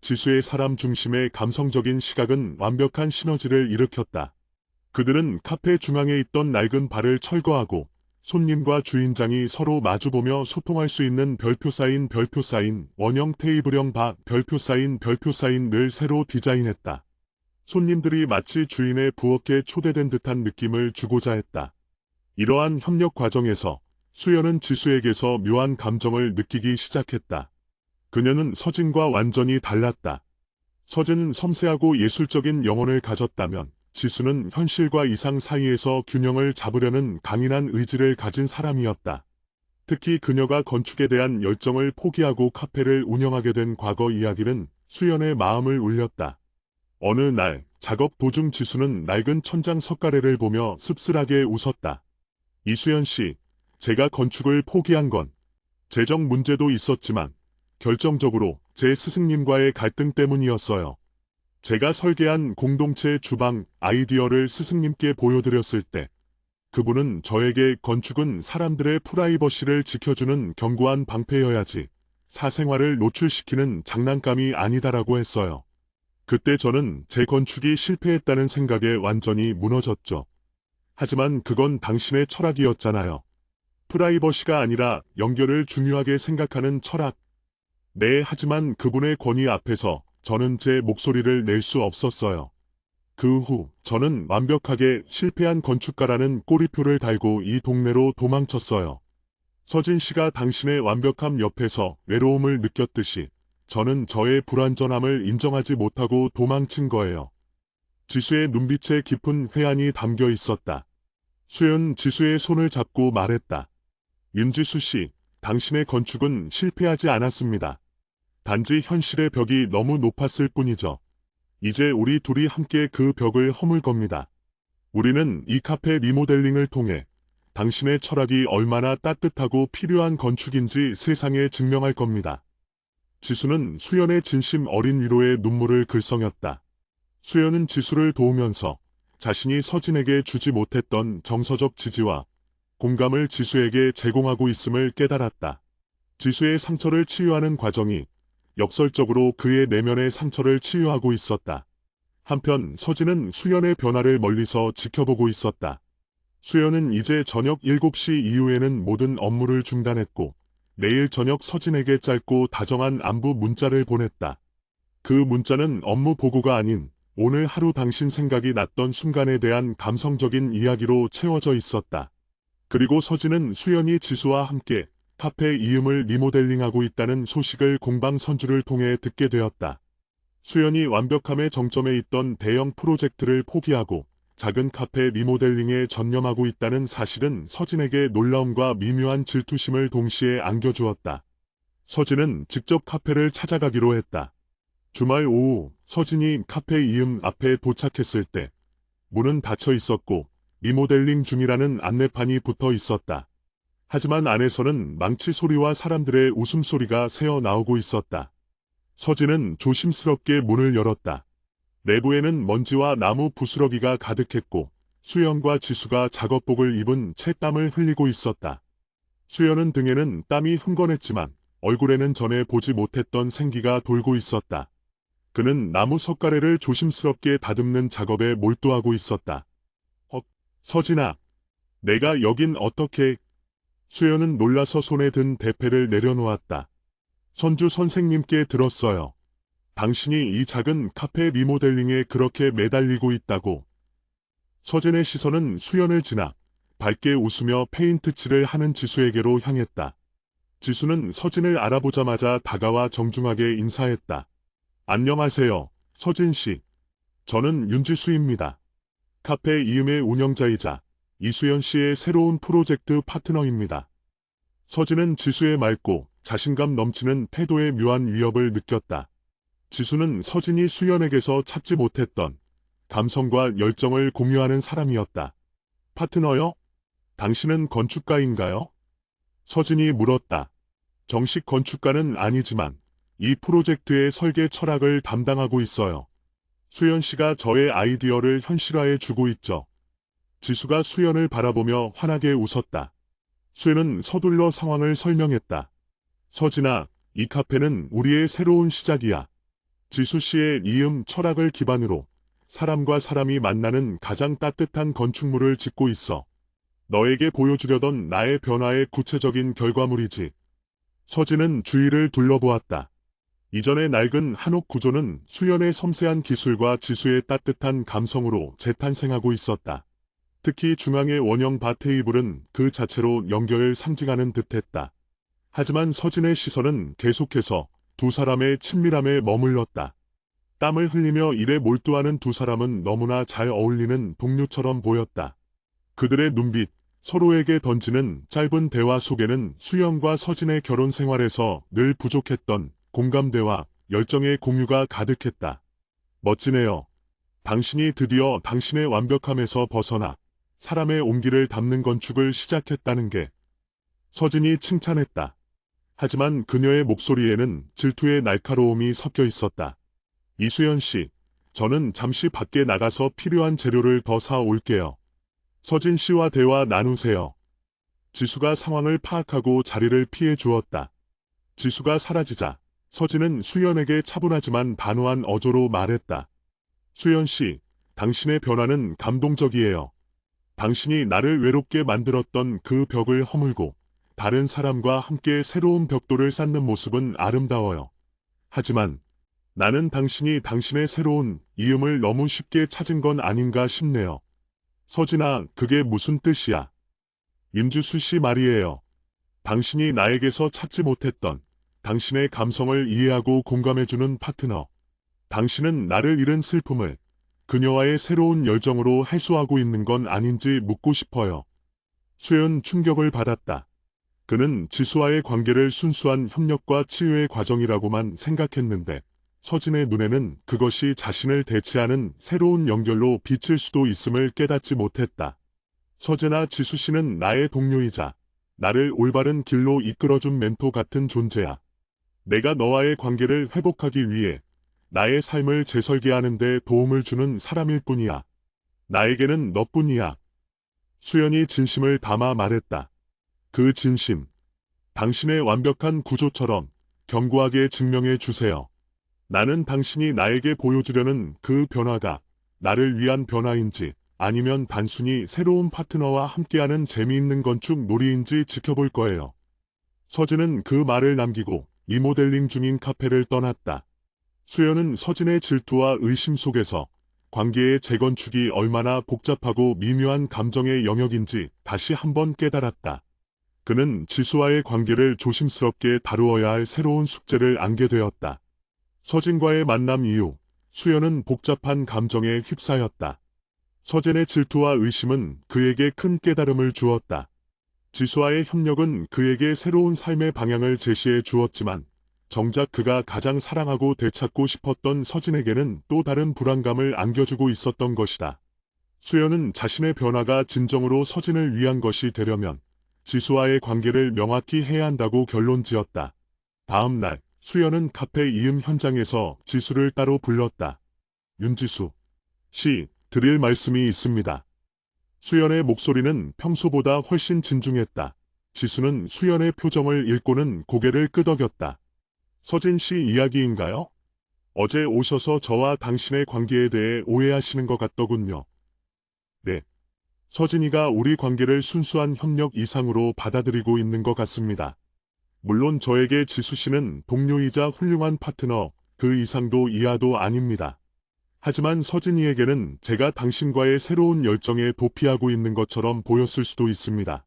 지수의 사람 중심의 감성적인 시각은 완벽한 시너지를 일으켰다. 그들은 카페 중앙에 있던 낡은 발을 철거하고 손님과 주인장이 서로 마주보며 소통할 수 있는 별표 사인 원형 테이블형 별표 사인을 새로 디자인했다. 손님들이 마치 주인의 부엌에 초대된 듯한 느낌을 주고자 했다. 이러한 협력 과정에서 수연은 지수에게서 묘한 감정을 느끼기 시작했다. 그녀는 서진과 완전히 달랐다. 서진은 섬세하고 예술적인 영혼을 가졌다면 지수는 현실과 이상 사이에서 균형을 잡으려는 강인한 의지를 가진 사람이었다. 특히 그녀가 건축에 대한 열정을 포기하고 카페를 운영하게 된 과거 이야기는 수연의 마음을 울렸다. 어느 날 작업 도중 지수는 낡은 천장 석가래를 보며 씁쓸하게 웃었다. 이수연 씨, 제가 건축을 포기한 건 재정 문제도 있었지만 결정적으로 제 스승님과의 갈등 때문이었어요. 제가 설계한 공동체 주방 아이디어를 스승님께 보여드렸을 때 그분은 저에게 건축은 사람들의 프라이버시를 지켜주는 견고한 방패여야지 사생활을 노출시키는 장난감이 아니다라고 했어요. 그때 저는 제 건축이 실패했다는 생각에 완전히 무너졌죠. 하지만 그건 당신의 철학이었잖아요. 프라이버시가 아니라 연결을 중요하게 생각하는 철학. 네, 하지만 그분의 권위 앞에서 저는 제 목소리를 낼 수 없었어요. 그 후 저는 완벽하게 실패한 건축가라는 꼬리표를 달고 이 동네로 도망쳤어요. 서진 씨가 당신의 완벽함 옆에서 외로움을 느꼈듯이 저는 저의 불완전함을 인정하지 못하고 도망친 거예요. 지수의 눈빛에 깊은 회한이 담겨 있었다. 수연 지수의 손을 잡고 말했다. 윤지수 씨, 당신의 건축은 실패하지 않았습니다. 단지 현실의 벽이 너무 높았을 뿐이죠. 이제 우리 둘이 함께 그 벽을 허물 겁니다. 우리는 이 카페 리모델링을 통해 당신의 철학이 얼마나 따뜻하고 필요한 건축인지 세상에 증명할 겁니다. 지수는 수연의 진심 어린 위로에 눈물을 글썽였다. 수연은 지수를 도우면서 자신이 서진에게 주지 못했던 정서적 지지와 공감을 지수에게 제공하고 있음을 깨달았다. 지수의 상처를 치유하는 과정이 역설적으로 그의 내면의 상처를 치유하고 있었다. 한편 서진은 수연의 변화를 멀리서 지켜보고 있었다. 수연은 이제 저녁 7시 이후에는 모든 업무를 중단했고 내일 저녁 서진에게 짧고 다정한 안부 문자를 보냈다. 그 문자는 업무 보고가 아닌 오늘 하루 당신 생각이 났던 순간에 대한 감성적인 이야기로 채워져 있었다. 그리고 서진은 수연이 지수와 함께 카페 이음을 리모델링하고 있다는 소식을 공방선주를 통해 듣게 되었다. 수연이 완벽함의 정점에 있던 대형 프로젝트를 포기하고 작은 카페 리모델링에 전념하고 있다는 사실은 서진에게 놀라움과 미묘한 질투심을 동시에 안겨주었다. 서진은 직접 카페를 찾아가기로 했다. 주말 오후 서진이 카페 이음 앞에 도착했을 때 문은 닫혀 있었고 리모델링 중이라는 안내판이 붙어 있었다. 하지만 안에서는 망치 소리와 사람들의 웃음소리가 새어 나오고 있었다. 서진은 조심스럽게 문을 열었다. 내부에는 먼지와 나무 부스러기가 가득했고 수연과 지수가 작업복을 입은 채 땀을 흘리고 있었다. 수연은 등에는 땀이 흥건했지만 얼굴에는 전에 보지 못했던 생기가 돌고 있었다. 그는 나무 석가래를 조심스럽게 다듬는 작업에 몰두하고 있었다. 서진아, 내가 여긴 어떻게... 수연은 놀라서 손에 든 대패를 내려놓았다. 선주 선생님께 들었어요. 당신이 이 작은 카페 리모델링에 그렇게 매달리고 있다고. 서진의 시선은 수연을 지나 밝게 웃으며 페인트 칠을 하는 지수에게로 향했다. 지수는 서진을 알아보자마자 다가와 정중하게 인사했다. 안녕하세요, 서진 씨. 저는 윤지수입니다. 카페 이음의 운영자이자 이수연 씨의 새로운 프로젝트 파트너입니다. 서진은 지수의 맑고 자신감 넘치는 태도의 묘한 위협을 느꼈다. 지수는 서진이 수연에게서 찾지 못했던 감성과 열정을 공유하는 사람이었다. 파트너요? 당신은 건축가인가요? 서진이 물었다. 정식 건축가는 아니지만 이 프로젝트의 설계 철학을 담당하고 있어요. 수연 씨가 저의 아이디어를 현실화해 주고 있죠. 지수가 수연을 바라보며 환하게 웃었다. 수연은 서둘러 상황을 설명했다. 서진아, 이 카페는 우리의 새로운 시작이야. 지수 씨의 이음 철학을 기반으로 사람과 사람이 만나는 가장 따뜻한 건축물을 짓고 있어. 너에게 보여주려던 나의 변화의 구체적인 결과물이지. 서진은 주위를 둘러보았다. 이전의 낡은 한옥 구조는 수연의 섬세한 기술과 지수의 따뜻한 감성으로 재탄생하고 있었다. 특히 중앙의 원형 바 테이블은 그 자체로 연결을 상징하는 듯했다. 하지만 서진의 시선은 계속해서 두 사람의 친밀함에 머물렀다. 땀을 흘리며 일에 몰두하는 두 사람은 너무나 잘 어울리는 동료처럼 보였다. 그들의 눈빛, 서로에게 던지는 짧은 대화 속에는 수연과 서진의 결혼 생활에서 늘 부족했던 공감대와 열정의 공유가 가득했다. 멋지네요. 당신이 드디어 당신의 완벽함에서 벗어나 사람의 온기를 담는 건축을 시작했다는 게. 서진이 칭찬했다. 하지만 그녀의 목소리에는 질투의 날카로움이 섞여 있었다. 이수연 씨, 저는 잠시 밖에 나가서 필요한 재료를 더 사올게요. 서진 씨와 대화 나누세요. 지수가 상황을 파악하고 자리를 피해 주었다. 지수가 사라지자 서진은 수연에게 차분하지만 단호한 어조로 말했다. 수연 씨, 당신의 변화는 감동적이에요. 당신이 나를 외롭게 만들었던 그 벽을 허물고 다른 사람과 함께 새로운 벽돌을 쌓는 모습은 아름다워요. 하지만 나는 당신이 당신의 새로운 이음을 너무 쉽게 찾은 건 아닌가 싶네요. 서진아, 그게 무슨 뜻이야? 임주수 씨 말이에요. 당신이 나에게서 찾지 못했던 당신의 감성을 이해하고 공감해주는 파트너. 당신은 나를 잃은 슬픔을 그녀와의 새로운 열정으로 해소하고 있는 건 아닌지 묻고 싶어요. 수연 충격을 받았다. 그는 지수와의 관계를 순수한 협력과 치유의 과정이라고만 생각했는데 서진의 눈에는 그것이 자신을 대체하는 새로운 연결로 비칠 수도 있음을 깨닫지 못했다. 서진아, 지수 씨는 나의 동료이자 나를 올바른 길로 이끌어준 멘토 같은 존재야. 내가 너와의 관계를 회복하기 위해 나의 삶을 재설계하는 데 도움을 주는 사람일 뿐이야. 나에게는 너뿐이야. 수연이 진심을 담아 말했다. 그 진심, 당신의 완벽한 구조처럼 견고하게 증명해 주세요. 나는 당신이 나에게 보여주려는 그 변화가 나를 위한 변화인지 아니면 단순히 새로운 파트너와 함께하는 재미있는 건축 놀이인지 지켜볼 거예요. 서진은 그 말을 남기고 리모델링 중인 카페를 떠났다. 수연은 서진의 질투와 의심 속에서 관계의 재건축이 얼마나 복잡하고 미묘한 감정의 영역인지 다시 한번 깨달았다. 그는 지수와의 관계를 조심스럽게 다루어야 할 새로운 숙제를 안게 되었다. 서진과의 만남 이후 수연은 복잡한 감정에 휩싸였다. 서진의 질투와 의심은 그에게 큰 깨달음을 주었다. 지수와의 협력은 그에게 새로운 삶의 방향을 제시해 주었지만 정작 그가 가장 사랑하고 되찾고 싶었던 서진에게는 또 다른 불안감을 안겨주고 있었던 것이다. 수연은 자신의 변화가 진정으로 서진을 위한 것이 되려면 지수와의 관계를 명확히 해야 한다고 결론지었다. 다음 날 수연은 카페 이음 현장에서 지수를 따로 불렀다. 윤지수 씨, 드릴 말씀이 있습니다. 수연의 목소리는 평소보다 훨씬 진중했다. 지수는 수연의 표정을 읽고는 고개를 끄덕였다. 서진 씨 이야기인가요? 어제 오셔서 저와 당신의 관계에 대해 오해하시는 것 같더군요. 네. 서진이가 우리 관계를 순수한 협력 이상으로 받아들이고 있는 것 같습니다. 물론 저에게 지수 씨는 동료이자 훌륭한 파트너, 그 이상도 이하도 아닙니다. 하지만 서진이에게는 제가 당신과의 새로운 열정에 도피하고 있는 것처럼 보였을 수도 있습니다.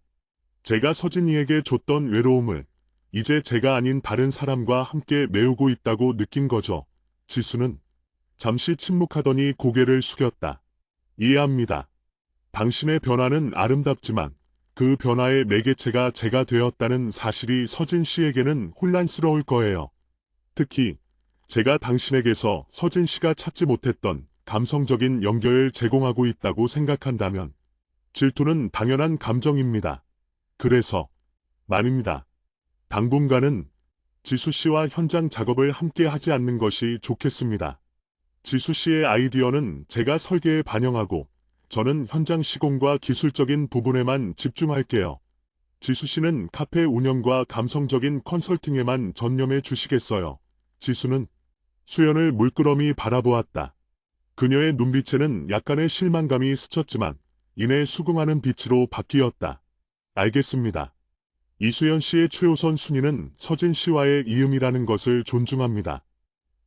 제가 서진이에게 줬던 외로움을 이제 제가 아닌 다른 사람과 함께 메우고 있다고 느낀 거죠. 지수는 잠시 침묵하더니 고개를 숙였다. 이해합니다. 당신의 변화는 아름답지만 그 변화의 매개체가 제가 되었다는 사실이 서진 씨에게는 혼란스러울 거예요. 특히 제가 당신에게서 서진 씨가 찾지 못했던 감성적인 연결을 제공하고 있다고 생각한다면 질투는 당연한 감정입니다. 그래서 말입니다. 당분간은 지수 씨와 현장 작업을 함께 하지 않는 것이 좋겠습니다. 지수 씨의 아이디어는 제가 설계에 반영하고 저는 현장 시공과 기술적인 부분에만 집중할게요. 지수 씨는 카페 운영과 감성적인 컨설팅에만 전념해 주시겠어요. 지수는 수연을 물끄러미 바라보았다. 그녀의 눈빛에는 약간의 실망감이 스쳤지만 이내 수긍하는 빛으로 바뀌었다. 알겠습니다. 이수연 씨의 최우선 순위는 서진 씨와의 이음이라는 것을 존중합니다.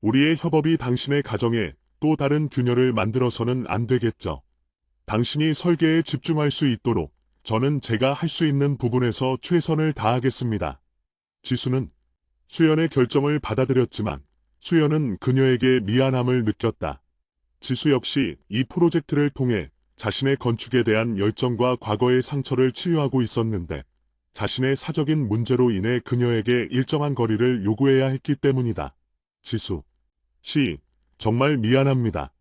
우리의 협업이 당신의 가정에 또 다른 균열을 만들어서는 안 되겠죠. 당신이 설계에 집중할 수 있도록 저는 제가 할 수 있는 부분에서 최선을 다하겠습니다. 지수는 수연의 결정을 받아들였지만 수연은 그녀에게 미안함을 느꼈다. 지수 역시 이 프로젝트를 통해 자신의 건축에 대한 열정과 과거의 상처를 치유하고 있었는데 자신의 사적인 문제로 인해 그녀에게 일정한 거리를 요구해야 했기 때문이다. 지수 씨, 정말 미안합니다.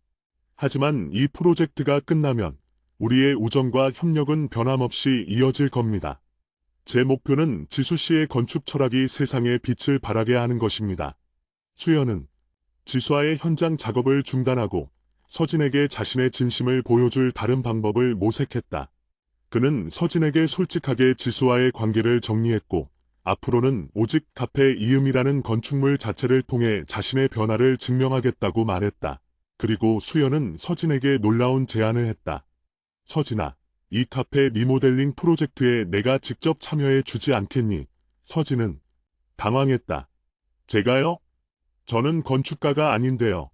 하지만 이 프로젝트가 끝나면 우리의 우정과 협력은 변함없이 이어질 겁니다. 제 목표는 지수 씨의 건축 철학이 세상에 빛을 발하게 하는 것입니다. 수연은 지수와의 현장 작업을 중단하고 서진에게 자신의 진심을 보여줄 다른 방법을 모색했다. 그는 서진에게 솔직하게 지수와의 관계를 정리했고 앞으로는 오직 카페 이음이라는 건축물 자체를 통해 자신의 변화를 증명하겠다고 말했다. 그리고 수연은 서진에게 놀라운 제안을 했다. 서진아, 이 카페 리모델링 프로젝트에 내가 직접 참여해 주지 않겠니? 서진은 당황했다. 제가요? 저는 건축가가 아닌데요.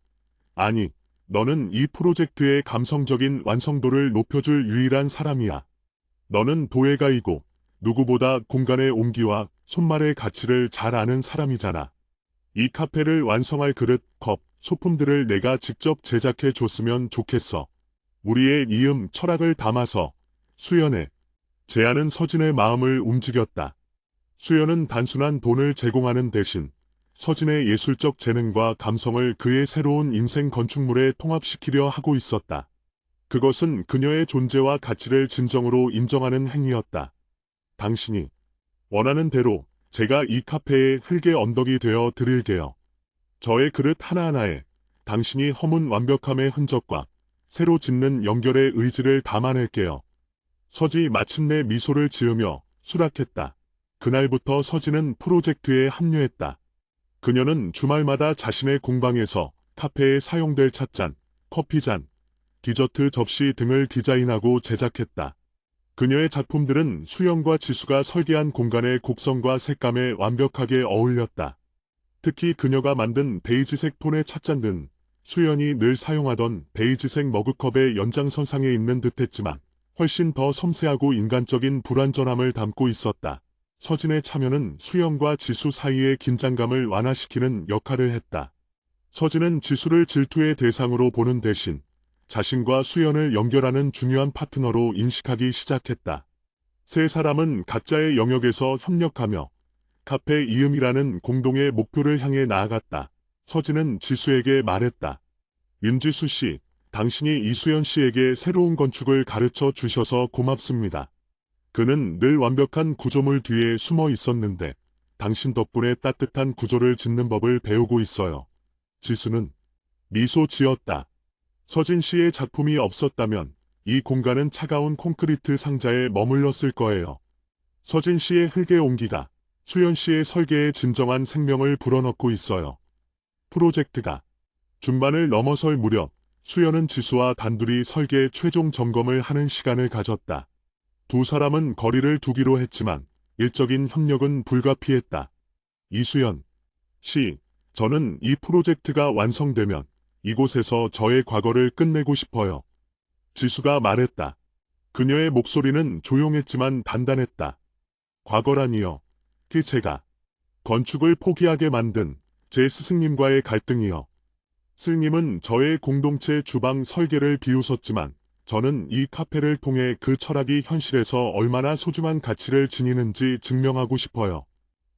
아니, 너는 이 프로젝트의 감성적인 완성도를 높여줄 유일한 사람이야. 너는 도예가이고 누구보다 공간의 온기와 손말의 가치를 잘 아는 사람이잖아. 이 카페를 완성할 그릇, 컵, 소품들을 내가 직접 제작해 줬으면 좋겠어. 우리의 이음 철학을 담아서. 수연의 제안은 서진의 마음을 움직였다. 수연은 단순한 돈을 제공하는 대신 서진의 예술적 재능과 감성을 그의 새로운 인생 건축물에 통합시키려 하고 있었다. 그것은 그녀의 존재와 가치를 진정으로 인정하는 행위였다. 당신이 원하는 대로 제가 이 카페의 흙의 언덕이 되어 드릴게요. 저의 그릇 하나하나에 당신이 허문 완벽함의 흔적과 새로 짓는 연결의 의지를 담아낼게요. 서지 마침내 미소를 지으며 수락했다. 그날부터 서진은 프로젝트에 합류했다. 그녀는 주말마다 자신의 공방에서 카페에 사용될 찻잔, 커피잔, 디저트 접시 등을 디자인하고 제작했다. 그녀의 작품들은 수연과 지수가 설계한 공간의 곡선과 색감에 완벽하게 어울렸다. 특히 그녀가 만든 베이지색 톤의 찻잔 등 수연이 늘 사용하던 베이지색 머그컵의 연장선상에 있는 듯했지만 훨씬 더 섬세하고 인간적인 불완전함을 담고 있었다. 서진의 참여는 수연과 지수 사이의 긴장감을 완화시키는 역할을 했다. 서진은 지수를 질투의 대상으로 보는 대신 자신과 수연을 연결하는 중요한 파트너로 인식하기 시작했다. 세 사람은 각자의 영역에서 협력하며 카페 이음이라는 공동의 목표를 향해 나아갔다. 서진은 지수에게 말했다. 윤지수 씨, 당신이 이수연 씨에게 새로운 건축을 가르쳐 주셔서 고맙습니다. 그는 늘 완벽한 구조물 뒤에 숨어 있었는데 당신 덕분에 따뜻한 구조를 짓는 법을 배우고 있어요. 지수는 미소 지었다. 서진 씨의 작품이 없었다면 이 공간은 차가운 콘크리트 상자에 머물렀을 거예요. 서진 씨의 흙의 온기가 수연 씨의 설계에 진정한 생명을 불어넣고 있어요. 프로젝트가 중반을 넘어설 무렵 수연은 지수와 단둘이 설계 최종 점검을 하는 시간을 가졌다. 두 사람은 거리를 두기로 했지만 일적인 협력은 불가피했다. 이수연 씨, 저는 이 프로젝트가 완성되면 이곳에서 저의 과거를 끝내고 싶어요. 지수가 말했다. 그녀의 목소리는 조용했지만 단단했다. 과거라니요. 그 제가 건축을 포기하게 만든 제 스승님과의 갈등이요. 스님은 저의 공동체 주방 설계를 비웃었지만 저는 이 카페를 통해 그 철학이 현실에서 얼마나 소중한 가치를 지니는지 증명하고 싶어요.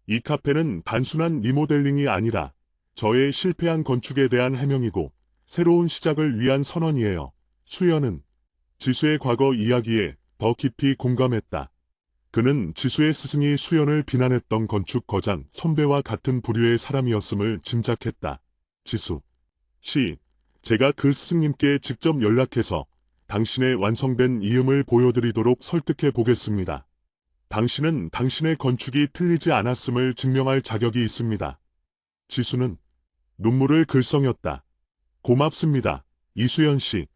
이 카페는 단순한 리모델링이 아니라 저의 실패한 건축에 대한 해명이고 새로운 시작을 위한 선언이에요. 수연은 지수의 과거 이야기에 더 깊이 공감했다. 그는 지수의 스승이 수연을 비난했던 건축 거장 선배와 같은 부류의 사람이었음을 짐작했다. 지수 씨, 제가 그 스승님께 직접 연락해서 당신의 완성된 이음을 보여드리도록 설득해 보겠습니다. 당신은 당신의 건축이 틀리지 않았음을 증명할 자격이 있습니다. 지수는 눈물을 글썽였다. 고맙습니다. 이수연 씨.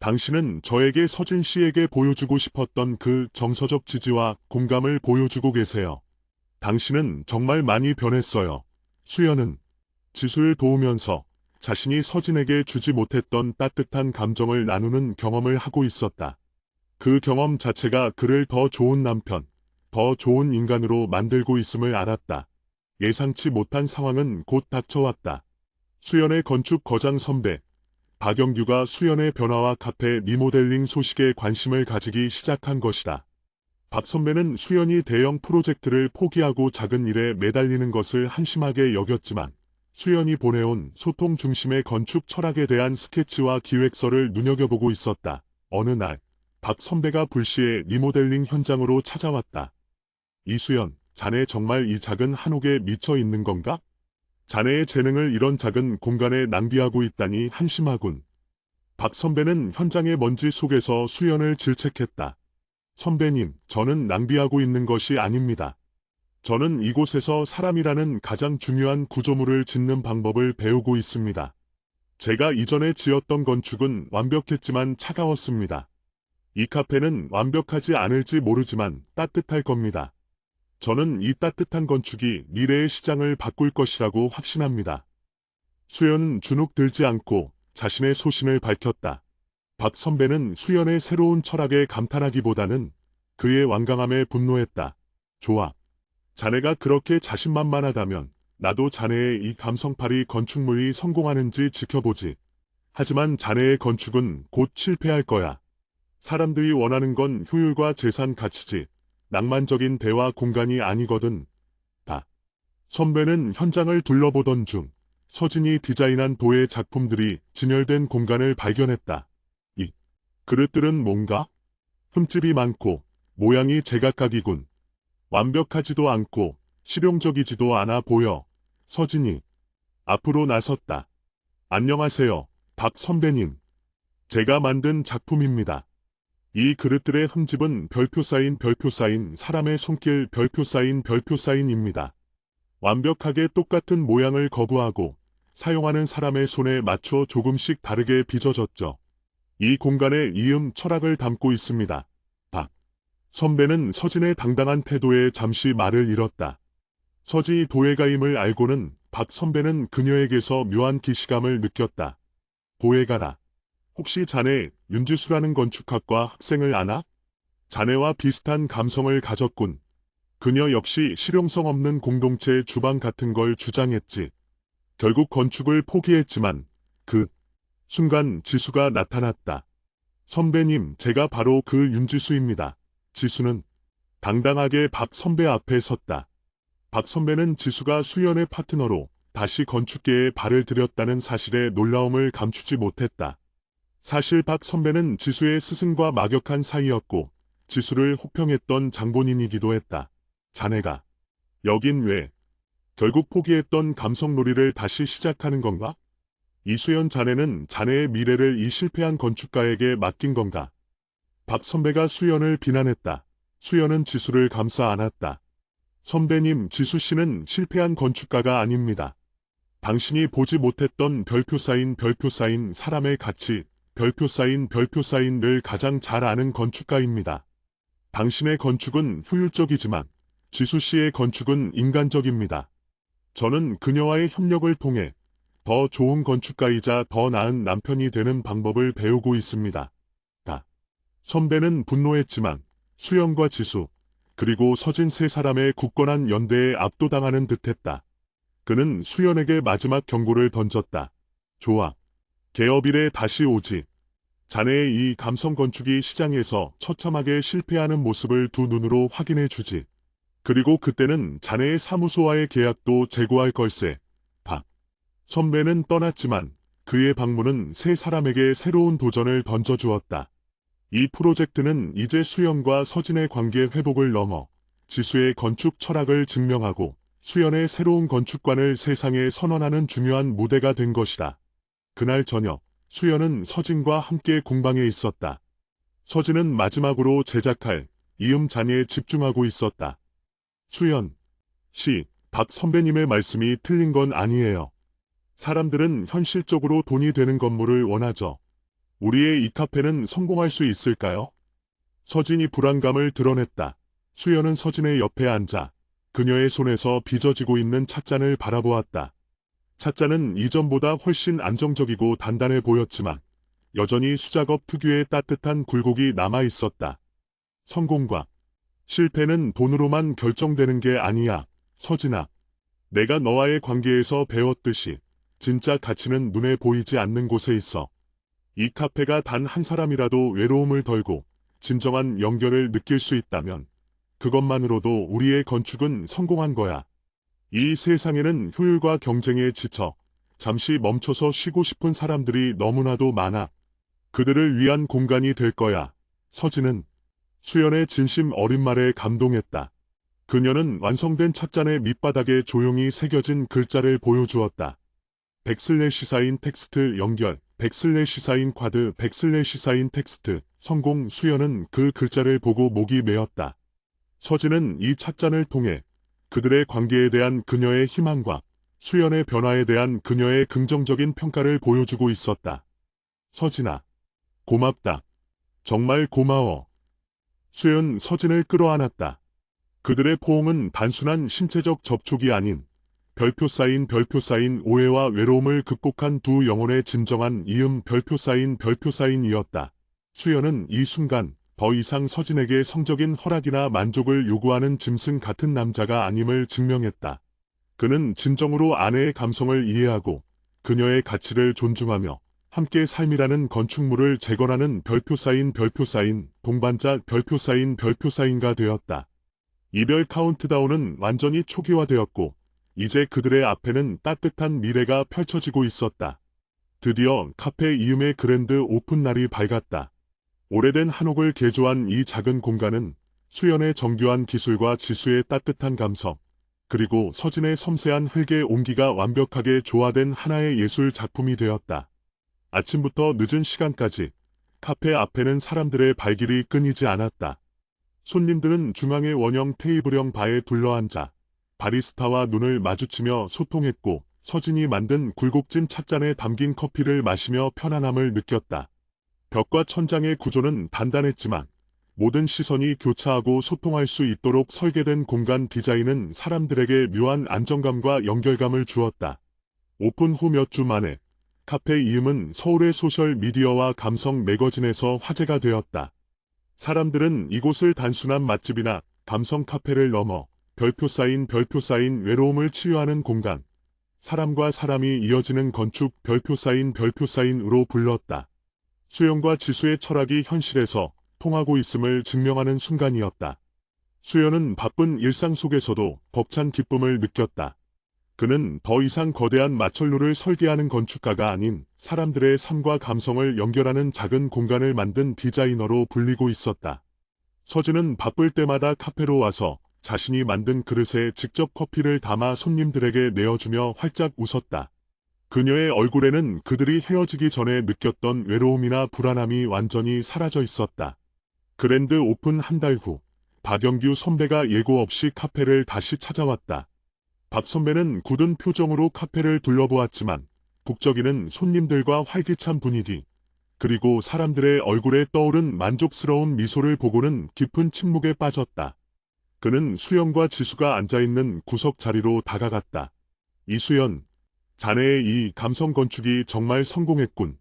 당신은 저에게 서진 씨에게 보여주고 싶었던 그 정서적 지지와 공감을 보여주고 계세요. 당신은 정말 많이 변했어요. 수연은 지수를 도우면서 자신이 서진에게 주지 못했던 따뜻한 감정을 나누는 경험을 하고 있었다. 그 경험 자체가 그를 더 좋은 남편, 더 좋은 인간으로 만들고 있음을 알았다. 예상치 못한 상황은 곧 닥쳐왔다. 수연의 건축 거장 선배, 박영규가 수연의 변화와 카페 리모델링 소식에 관심을 가지기 시작한 것이다. 박 선배는 수연이 대형 프로젝트를 포기하고 작은 일에 매달리는 것을 한심하게 여겼지만 수연이 보내온 소통 중심의 건축 철학에 대한 스케치와 기획서를 눈여겨보고 있었다. 어느 날, 박 선배가 불시에 리모델링 현장으로 찾아왔다. 이수연, 자네 정말 이 작은 한옥에 미쳐 있는 건가? 자네의 재능을 이런 작은 공간에 낭비하고 있다니 한심하군. 박 선배는 현장의 먼지 속에서 수연을 질책했다. 선배님, 저는 낭비하고 있는 것이 아닙니다. 저는 이곳에서 사람이라는 가장 중요한 구조물을 짓는 방법을 배우고 있습니다. 제가 이전에 지었던 건축은 완벽했지만 차가웠습니다. 이 카페는 완벽하지 않을지 모르지만 따뜻할 겁니다. 저는 이 따뜻한 건축이 미래의 시장을 바꿀 것이라고 확신합니다. 수연은 주눅 들지 않고 자신의 소신을 밝혔다. 박 선배는 수연의 새로운 철학에 감탄하기보다는 그의 완강함에 분노했다. 좋아. 자네가 그렇게 자신만만하다면 나도 자네의 이 감성팔이 건축물이 성공하는지 지켜보지. 하지만 자네의 건축은 곧 실패할 거야. 사람들이 원하는 건 효율과 재산 가치지 낭만적인 대화 공간이 아니거든. 다. 선배는 현장을 둘러보던 중 서진이 디자인한 도예 작품들이 진열된 공간을 발견했다. 이 그릇들은 뭔가? 흠집이 많고 모양이 제각각이군. 완벽하지도 않고 실용적이지도 않아 보여. 서진이 앞으로 나섰다. 안녕하세요, 박 선배님. 제가 만든 작품입니다. 이 그릇들의 흠집은 별표 사인 사람의 손길 별표 사인입니다. 완벽하게 똑같은 모양을 거부하고 사용하는 사람의 손에 맞춰 조금씩 다르게 빚어졌죠. 이 공간에 이음 철학을 담고 있습니다. 박 선배는 서진의 당당한 태도에 잠시 말을 잃었다. 서진이 도예가임을 알고는 박 선배는 그녀에게서 묘한 기시감을 느꼈다. 보혜가라. 혹시 자네 윤지수라는 건축학과 학생을 아나? 자네와 비슷한 감성을 가졌군. 그녀 역시 실용성 없는 공동체 주방 같은 걸 주장했지. 결국 건축을 포기했지만 그 순간 지수가 나타났다. 선배님, 제가 바로 그 윤지수입니다. 지수는 당당하게 박 선배 앞에 섰다. 박 선배는 지수가 수연의 파트너로 다시 건축계에 발을 들였다는 사실에 놀라움을 감추지 못했다. 사실 박 선배는 지수의 스승과 막역한 사이였고 지수를 혹평했던 장본인이기도 했다. 자네가 여긴 왜? 결국 포기했던 감성놀이를 다시 시작하는 건가? 이수연 자네는 자네의 미래를 이 실패한 건축가에게 맡긴 건가? 박 선배가 수연을 비난했다. 수연은 지수를 감싸 안았다. 선배님, 지수 씨는 실패한 건축가가 아닙니다. 당신이 보지 못했던 별표 쌓인 사람의 가치, 별표 쌓인을 가장 잘 아는 건축가입니다. 당신의 건축은 효율적이지만 지수 씨의 건축은 인간적입니다. 저는 그녀와의 협력을 통해 더 좋은 건축가이자 더 나은 남편이 되는 방법을 배우고 있습니다. 선배는 분노했지만 수연과 지수, 그리고 서진 세 사람의 굳건한 연대에 압도당하는 듯했다. 그는 수연에게 마지막 경고를 던졌다. 좋아. 개업 일에 다시 오지. 자네의 이 감성 건축이 시장에서 처참하게 실패하는 모습을 두 눈으로 확인해 주지. 그리고 그때는 자네의 사무소와의 계약도 재고할 걸세. 박 선배는 떠났지만 그의 방문은 세 사람에게 새로운 도전을 던져주었다. 이 프로젝트는 이제 수연과 서진의 관계 회복을 넘어 지수의 건축 철학을 증명하고 수연의 새로운 건축관을 세상에 선언하는 중요한 무대가 된 것이다. 그날 저녁, 수연은 서진과 함께 공방에 있었다. 서진은 마지막으로 제작할 이음 잔예에 집중하고 있었다. 수연 씨, 박 선배님의 말씀이 틀린 건 아니에요. 사람들은 현실적으로 돈이 되는 건물을 원하죠. 우리의 이 카페는 성공할 수 있을까요? 서진이 불안감을 드러냈다. 수연은 서진의 옆에 앉아 그녀의 손에서 빚어지고 있는 찻잔을 바라보았다. 찻잔은 이전보다 훨씬 안정적이고 단단해 보였지만 여전히 수작업 특유의 따뜻한 굴곡이 남아 있었다. 성공과 실패는 돈으로만 결정되는 게 아니야, 서진아. 내가 너와의 관계에서 배웠듯이 진짜 가치는 눈에 보이지 않는 곳에 있어. 이 카페가 단 한 사람이라도 외로움을 덜고 진정한 연결을 느낄 수 있다면 그것만으로도 우리의 건축은 성공한 거야. 이 세상에는 효율과 경쟁에 지쳐 잠시 멈춰서 쉬고 싶은 사람들이 너무나도 많아. 그들을 위한 공간이 될 거야. 서진은 수연의 진심 어린 말에 감동했다. 그녀는 완성된 찻잔의 밑바닥에 조용히 새겨진 글자를 보여주었다. 백슬래시사인 텍스트 연결, 백슬래시사인 쿼드, 백슬래시사인 텍스트, 성공. 수연은 그 글자를 보고 목이 메었다. 서진은 이 찻잔을 통해 그들의 관계에 대한 그녀의 희망과 수연의 변화에 대한 그녀의 긍정적인 평가를 보여주고 있었다. 서진아, 고맙다. 정말 고마워. 수연 서진을 끌어안았다. 그들의 포옹은 단순한 신체적 접촉이 아닌 별표 쌓인 오해와 외로움을 극복한 두 영혼의 진정한 이음 별표 쌓인이었다. 수연은 이 순간 더 이상 서진에게 성적인 허락이나 만족을 요구하는 짐승 같은 남자가 아님을 증명했다. 그는 진정으로 아내의 감성을 이해하고 그녀의 가치를 존중하며 함께 삶이라는 건축물을 재건하는 별표 쌓인 동반자 별표 쌓인가 되었다. 이별 카운트다운은 완전히 초기화되었고 이제 그들의 앞에는 따뜻한 미래가 펼쳐지고 있었다. 드디어 카페 이음의 그랜드 오픈 날이 밝았다. 오래된 한옥을 개조한 이 작은 공간은 수연의 정교한 기술과 지수의 따뜻한 감성, 그리고 서진의 섬세한 흙의 온기가 완벽하게 조화된 하나의 예술 작품이 되었다. 아침부터 늦은 시간까지 카페 앞에는 사람들의 발길이 끊이지 않았다. 손님들은 중앙의 원형 테이블형 바에 둘러앉아 바리스타와 눈을 마주치며 소통했고 서진이 만든 굴곡진 찻잔에 담긴 커피를 마시며 편안함을 느꼈다. 벽과 천장의 구조는 단단했지만 모든 시선이 교차하고 소통할 수 있도록 설계된 공간 디자인은 사람들에게 묘한 안정감과 연결감을 주었다. 오픈 후 몇 주 만에 카페 이름은 서울의 소셜미디어와 감성 매거진에서 화제가 되었다. 사람들은 이곳을 단순한 맛집이나 감성 카페를 넘어 별표 쌓인 외로움을 치유하는 공간, 사람과 사람이 이어지는 건축 별표 쌓인으로 불렀다. 수연과 지수의 철학이 현실에서 통하고 있음을 증명하는 순간이었다. 수연은 바쁜 일상 속에서도 벅찬 기쁨을 느꼈다. 그는 더 이상 거대한 마철루를 설계하는 건축가가 아닌 사람들의 삶과 감성을 연결하는 작은 공간을 만든 디자이너로 불리고 있었다. 서진은 바쁠 때마다 카페로 와서 자신이 만든 그릇에 직접 커피를 담아 손님들에게 내어주며 활짝 웃었다. 그녀의 얼굴에는 그들이 헤어지기 전에 느꼈던 외로움이나 불안함이 완전히 사라져 있었다. 그랜드 오픈 한 달 후, 박영규 선배가 예고 없이 카페를 다시 찾아왔다. 박 선배는 굳은 표정으로 카페를 둘러보았지만 북적이는 손님들과 활기찬 분위기, 그리고 사람들의 얼굴에 떠오른 만족스러운 미소를 보고는 깊은 침묵에 빠졌다. 그는 수연과 지수가 앉아있는 구석 자리로 다가갔다. 이수연, 자네의 이 감성 건축이 정말 성공했군.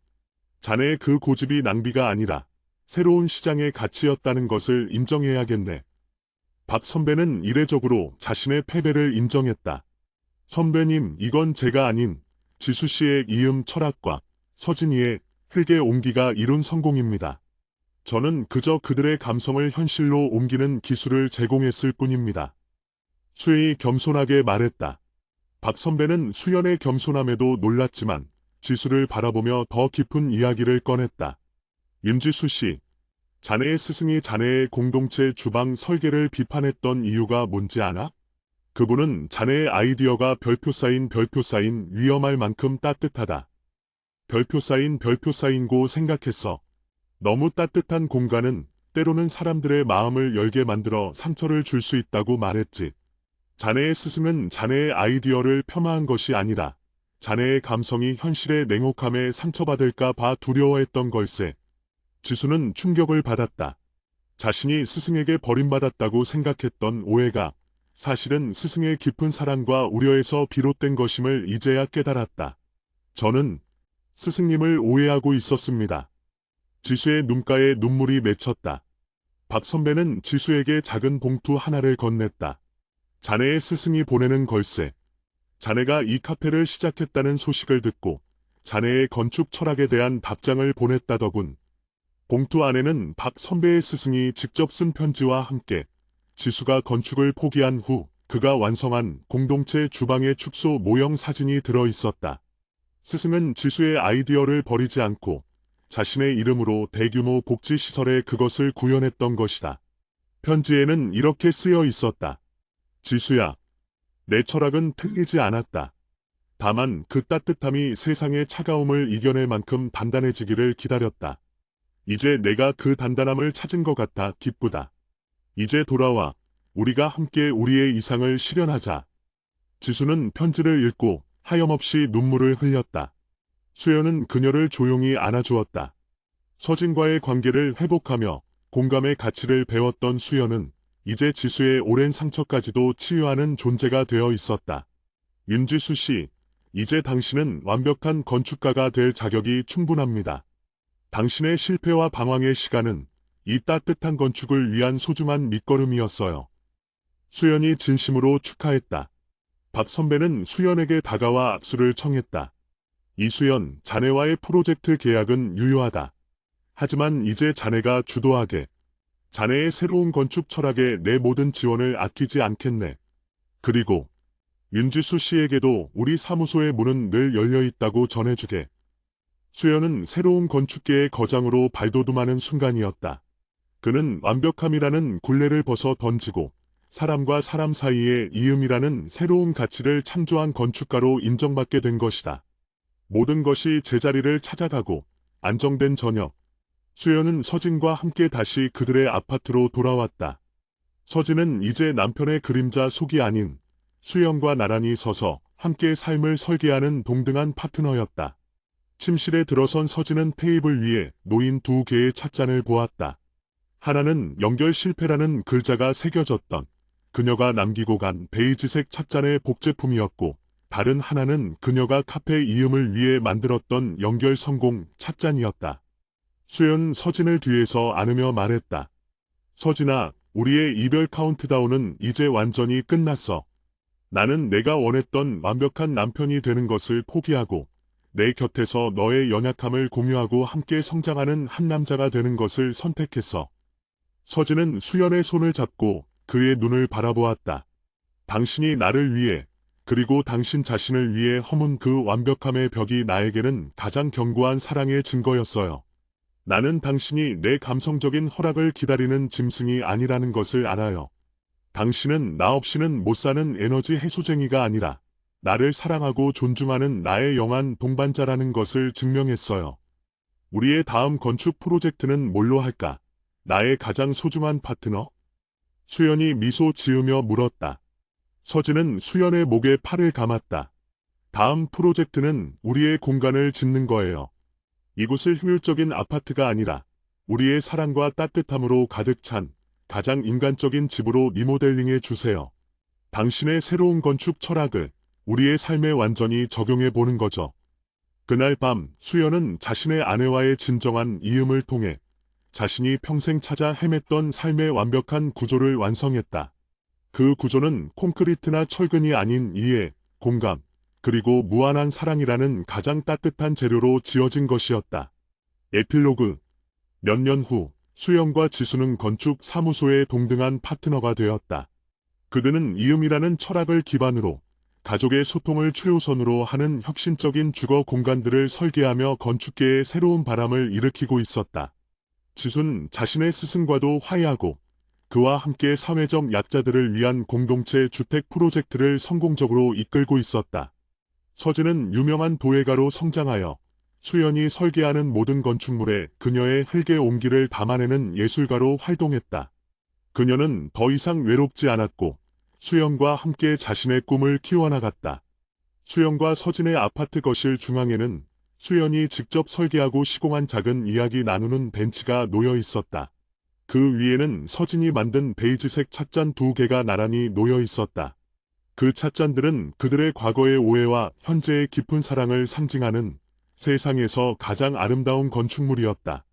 자네의 그 고집이 낭비가 아니라 새로운 시장의 가치였다는 것을 인정해야겠네. 박 선배는 이례적으로 자신의 패배를 인정했다. 선배님, 이건 제가 아닌 지수 씨의 이음 철학과 서진이의 흙의 온기가 이룬 성공입니다. 저는 그저 그들의 감성을 현실로 옮기는 기술을 제공했을 뿐입니다. 수연이 겸손하게 말했다. 박 선배는 수연의 겸손함에도 놀랐지만 지수를 바라보며 더 깊은 이야기를 꺼냈다. 임지수 씨, 자네의 스승이 자네의 공동체 주방 설계를 비판했던 이유가 뭔지 아나? 그분은 자네의 아이디어가 별표 쌓인 위험할 만큼 따뜻하다. 별표 쌓인고 생각했어. 너무 따뜻한 공간은 때로는 사람들의 마음을 열게 만들어 상처를 줄 수 있다고 말했지. 자네의 스승은 자네의 아이디어를 폄하한 것이 아니라 자네의 감성이 현실의 냉혹함에 상처받을까 봐 두려워했던 걸세. 지수는 충격을 받았다. 자신이 스승에게 버림받았다고 생각했던 오해가 사실은 스승의 깊은 사랑과 우려에서 비롯된 것임을 이제야 깨달았다. 저는 스승님을 오해하고 있었습니다. 지수의 눈가에 눈물이 맺혔다. 박 선배는 지수에게 작은 봉투 하나를 건넸다. 자네의 스승이 보내는 걸세. 자네가 이 카페를 시작했다는 소식을 듣고 자네의 건축 철학에 대한 답장을 보냈다더군. 봉투 안에는 박 선배의 스승이 직접 쓴 편지와 함께 지수가 건축을 포기한 후 그가 완성한 공동체 주방의 축소 모형 사진이 들어 있었다. 스승은 지수의 아이디어를 버리지 않고 자신의 이름으로 대규모 복지시설에 그것을 구현했던 것이다. 편지에는 이렇게 쓰여 있었다. 지수야, 내 철학은 틀리지 않았다. 다만 그 따뜻함이 세상의 차가움을 이겨낼 만큼 단단해지기를 기다렸다. 이제 내가 그 단단함을 찾은 것 같아 기쁘다. 이제 돌아와 우리가 함께 우리의 이상을 실현하자. 지수는 편지를 읽고 하염없이 눈물을 흘렸다. 수연은 그녀를 조용히 안아주었다. 서진과의 관계를 회복하며 공감의 가치를 배웠던 수연은 이제 지수의 오랜 상처까지도 치유하는 존재가 되어 있었다. 임지수 씨, 이제 당신은 완벽한 건축가가 될 자격이 충분합니다. 당신의 실패와 방황의 시간은 이 따뜻한 건축을 위한 소중한 밑거름이었어요. 수연이 진심으로 축하했다. 박 선배는 수연에게 다가와 악수를 청했다. 이수연, 자네와의 프로젝트 계약은 유효하다. 하지만 이제 자네가 주도하게. 자네의 새로운 건축 철학에 내 모든 지원을 아끼지 않겠네. 그리고 윤지수 씨에게도 우리 사무소의 문은 늘 열려 있다고 전해주게. 수연은 새로운 건축계의 거장으로 발돋움하는 순간이었다. 그는 완벽함이라는 굴레를 벗어 던지고 사람과 사람 사이의 이음이라는 새로운 가치를 창조한 건축가로 인정받게 된 것이다. 모든 것이 제자리를 찾아가고 안정된 저녁, 수연은 서진과 함께 다시 그들의 아파트로 돌아왔다. 서진은 이제 남편의 그림자 속이 아닌 수연과 나란히 서서 함께 삶을 설계하는 동등한 파트너였다. 침실에 들어선 서진은 테이블 위에 놓인 두 개의 찻잔을 보았다. 하나는 연결 실패라는 글자가 새겨졌던 그녀가 남기고 간 베이지색 찻잔의 복제품이었고 다른 하나는 그녀가 카페 이음을 위해 만들었던 연결 성공 찻잔이었다. 수연 서진을 뒤에서 안으며 말했다. 서진아, 우리의 이별 카운트다운은 이제 완전히 끝났어. 나는 내가 원했던 완벽한 남편이 되는 것을 포기하고 내 곁에서 너의 연약함을 공유하고 함께 성장하는 한 남자가 되는 것을 선택했어. 서진은 수연의 손을 잡고 그의 눈을 바라보았다. 당신이 나를 위해 그리고 당신 자신을 위해 허문 그 완벽함의 벽이 나에게는 가장 견고한 사랑의 증거였어요. 나는 당신이 내 감성적인 허락을 기다리는 짐승이 아니라는 것을 알아요. 당신은 나 없이는 못 사는 에너지 해소쟁이가 아니라 나를 사랑하고 존중하는 나의 영한 동반자라는 것을 증명했어요. 우리의 다음 건축 프로젝트는 뭘로 할까? 나의 가장 소중한 파트너? 수연이 미소 지으며 물었다. 서진은 수연의 목에 팔을 감았다. 다음 프로젝트는 우리의 공간을 짓는 거예요. 이곳을 효율적인 아파트가 아니라 우리의 사랑과 따뜻함으로 가득 찬 가장 인간적인 집으로 리모델링해 주세요. 당신의 새로운 건축 철학을 우리의 삶에 완전히 적용해 보는 거죠. 그날 밤 수연은 자신의 아내와의 진정한 이음을 통해 자신이 평생 찾아 헤맸던 삶의 완벽한 구조를 완성했다. 그 구조는 콘크리트나 철근이 아닌 이해, 공감, 그리고 무한한 사랑이라는 가장 따뜻한 재료로 지어진 것이었다. 에필로그. 몇 년 후 수연과 지수는 건축 사무소의 동등한 파트너가 되었다. 그들은 이음이라는 철학을 기반으로 가족의 소통을 최우선으로 하는 혁신적인 주거 공간들을 설계하며 건축계의 새로운 바람을 일으키고 있었다. 지수는 자신의 스승과도 화해하고 그와 함께 사회적 약자들을 위한 공동체 주택 프로젝트를 성공적으로 이끌고 있었다. 서진은 유명한 도예가로 성장하여 수연이 설계하는 모든 건축물에 그녀의 흙의 온기를 담아내는 예술가로 활동했다. 그녀는 더 이상 외롭지 않았고 수연과 함께 자신의 꿈을 키워나갔다. 수연과 서진의 아파트 거실 중앙에는 수연이 직접 설계하고 시공한 작은 이야기 나누는 벤치가 놓여 있었다. 그 위에는 서진이 만든 베이지색 찻잔 2개가 나란히 놓여 있었다. 그 찻잔들은 그들의 과거의 오해와 현재의 깊은 사랑을 상징하는 세상에서 가장 아름다운 건축물이었다.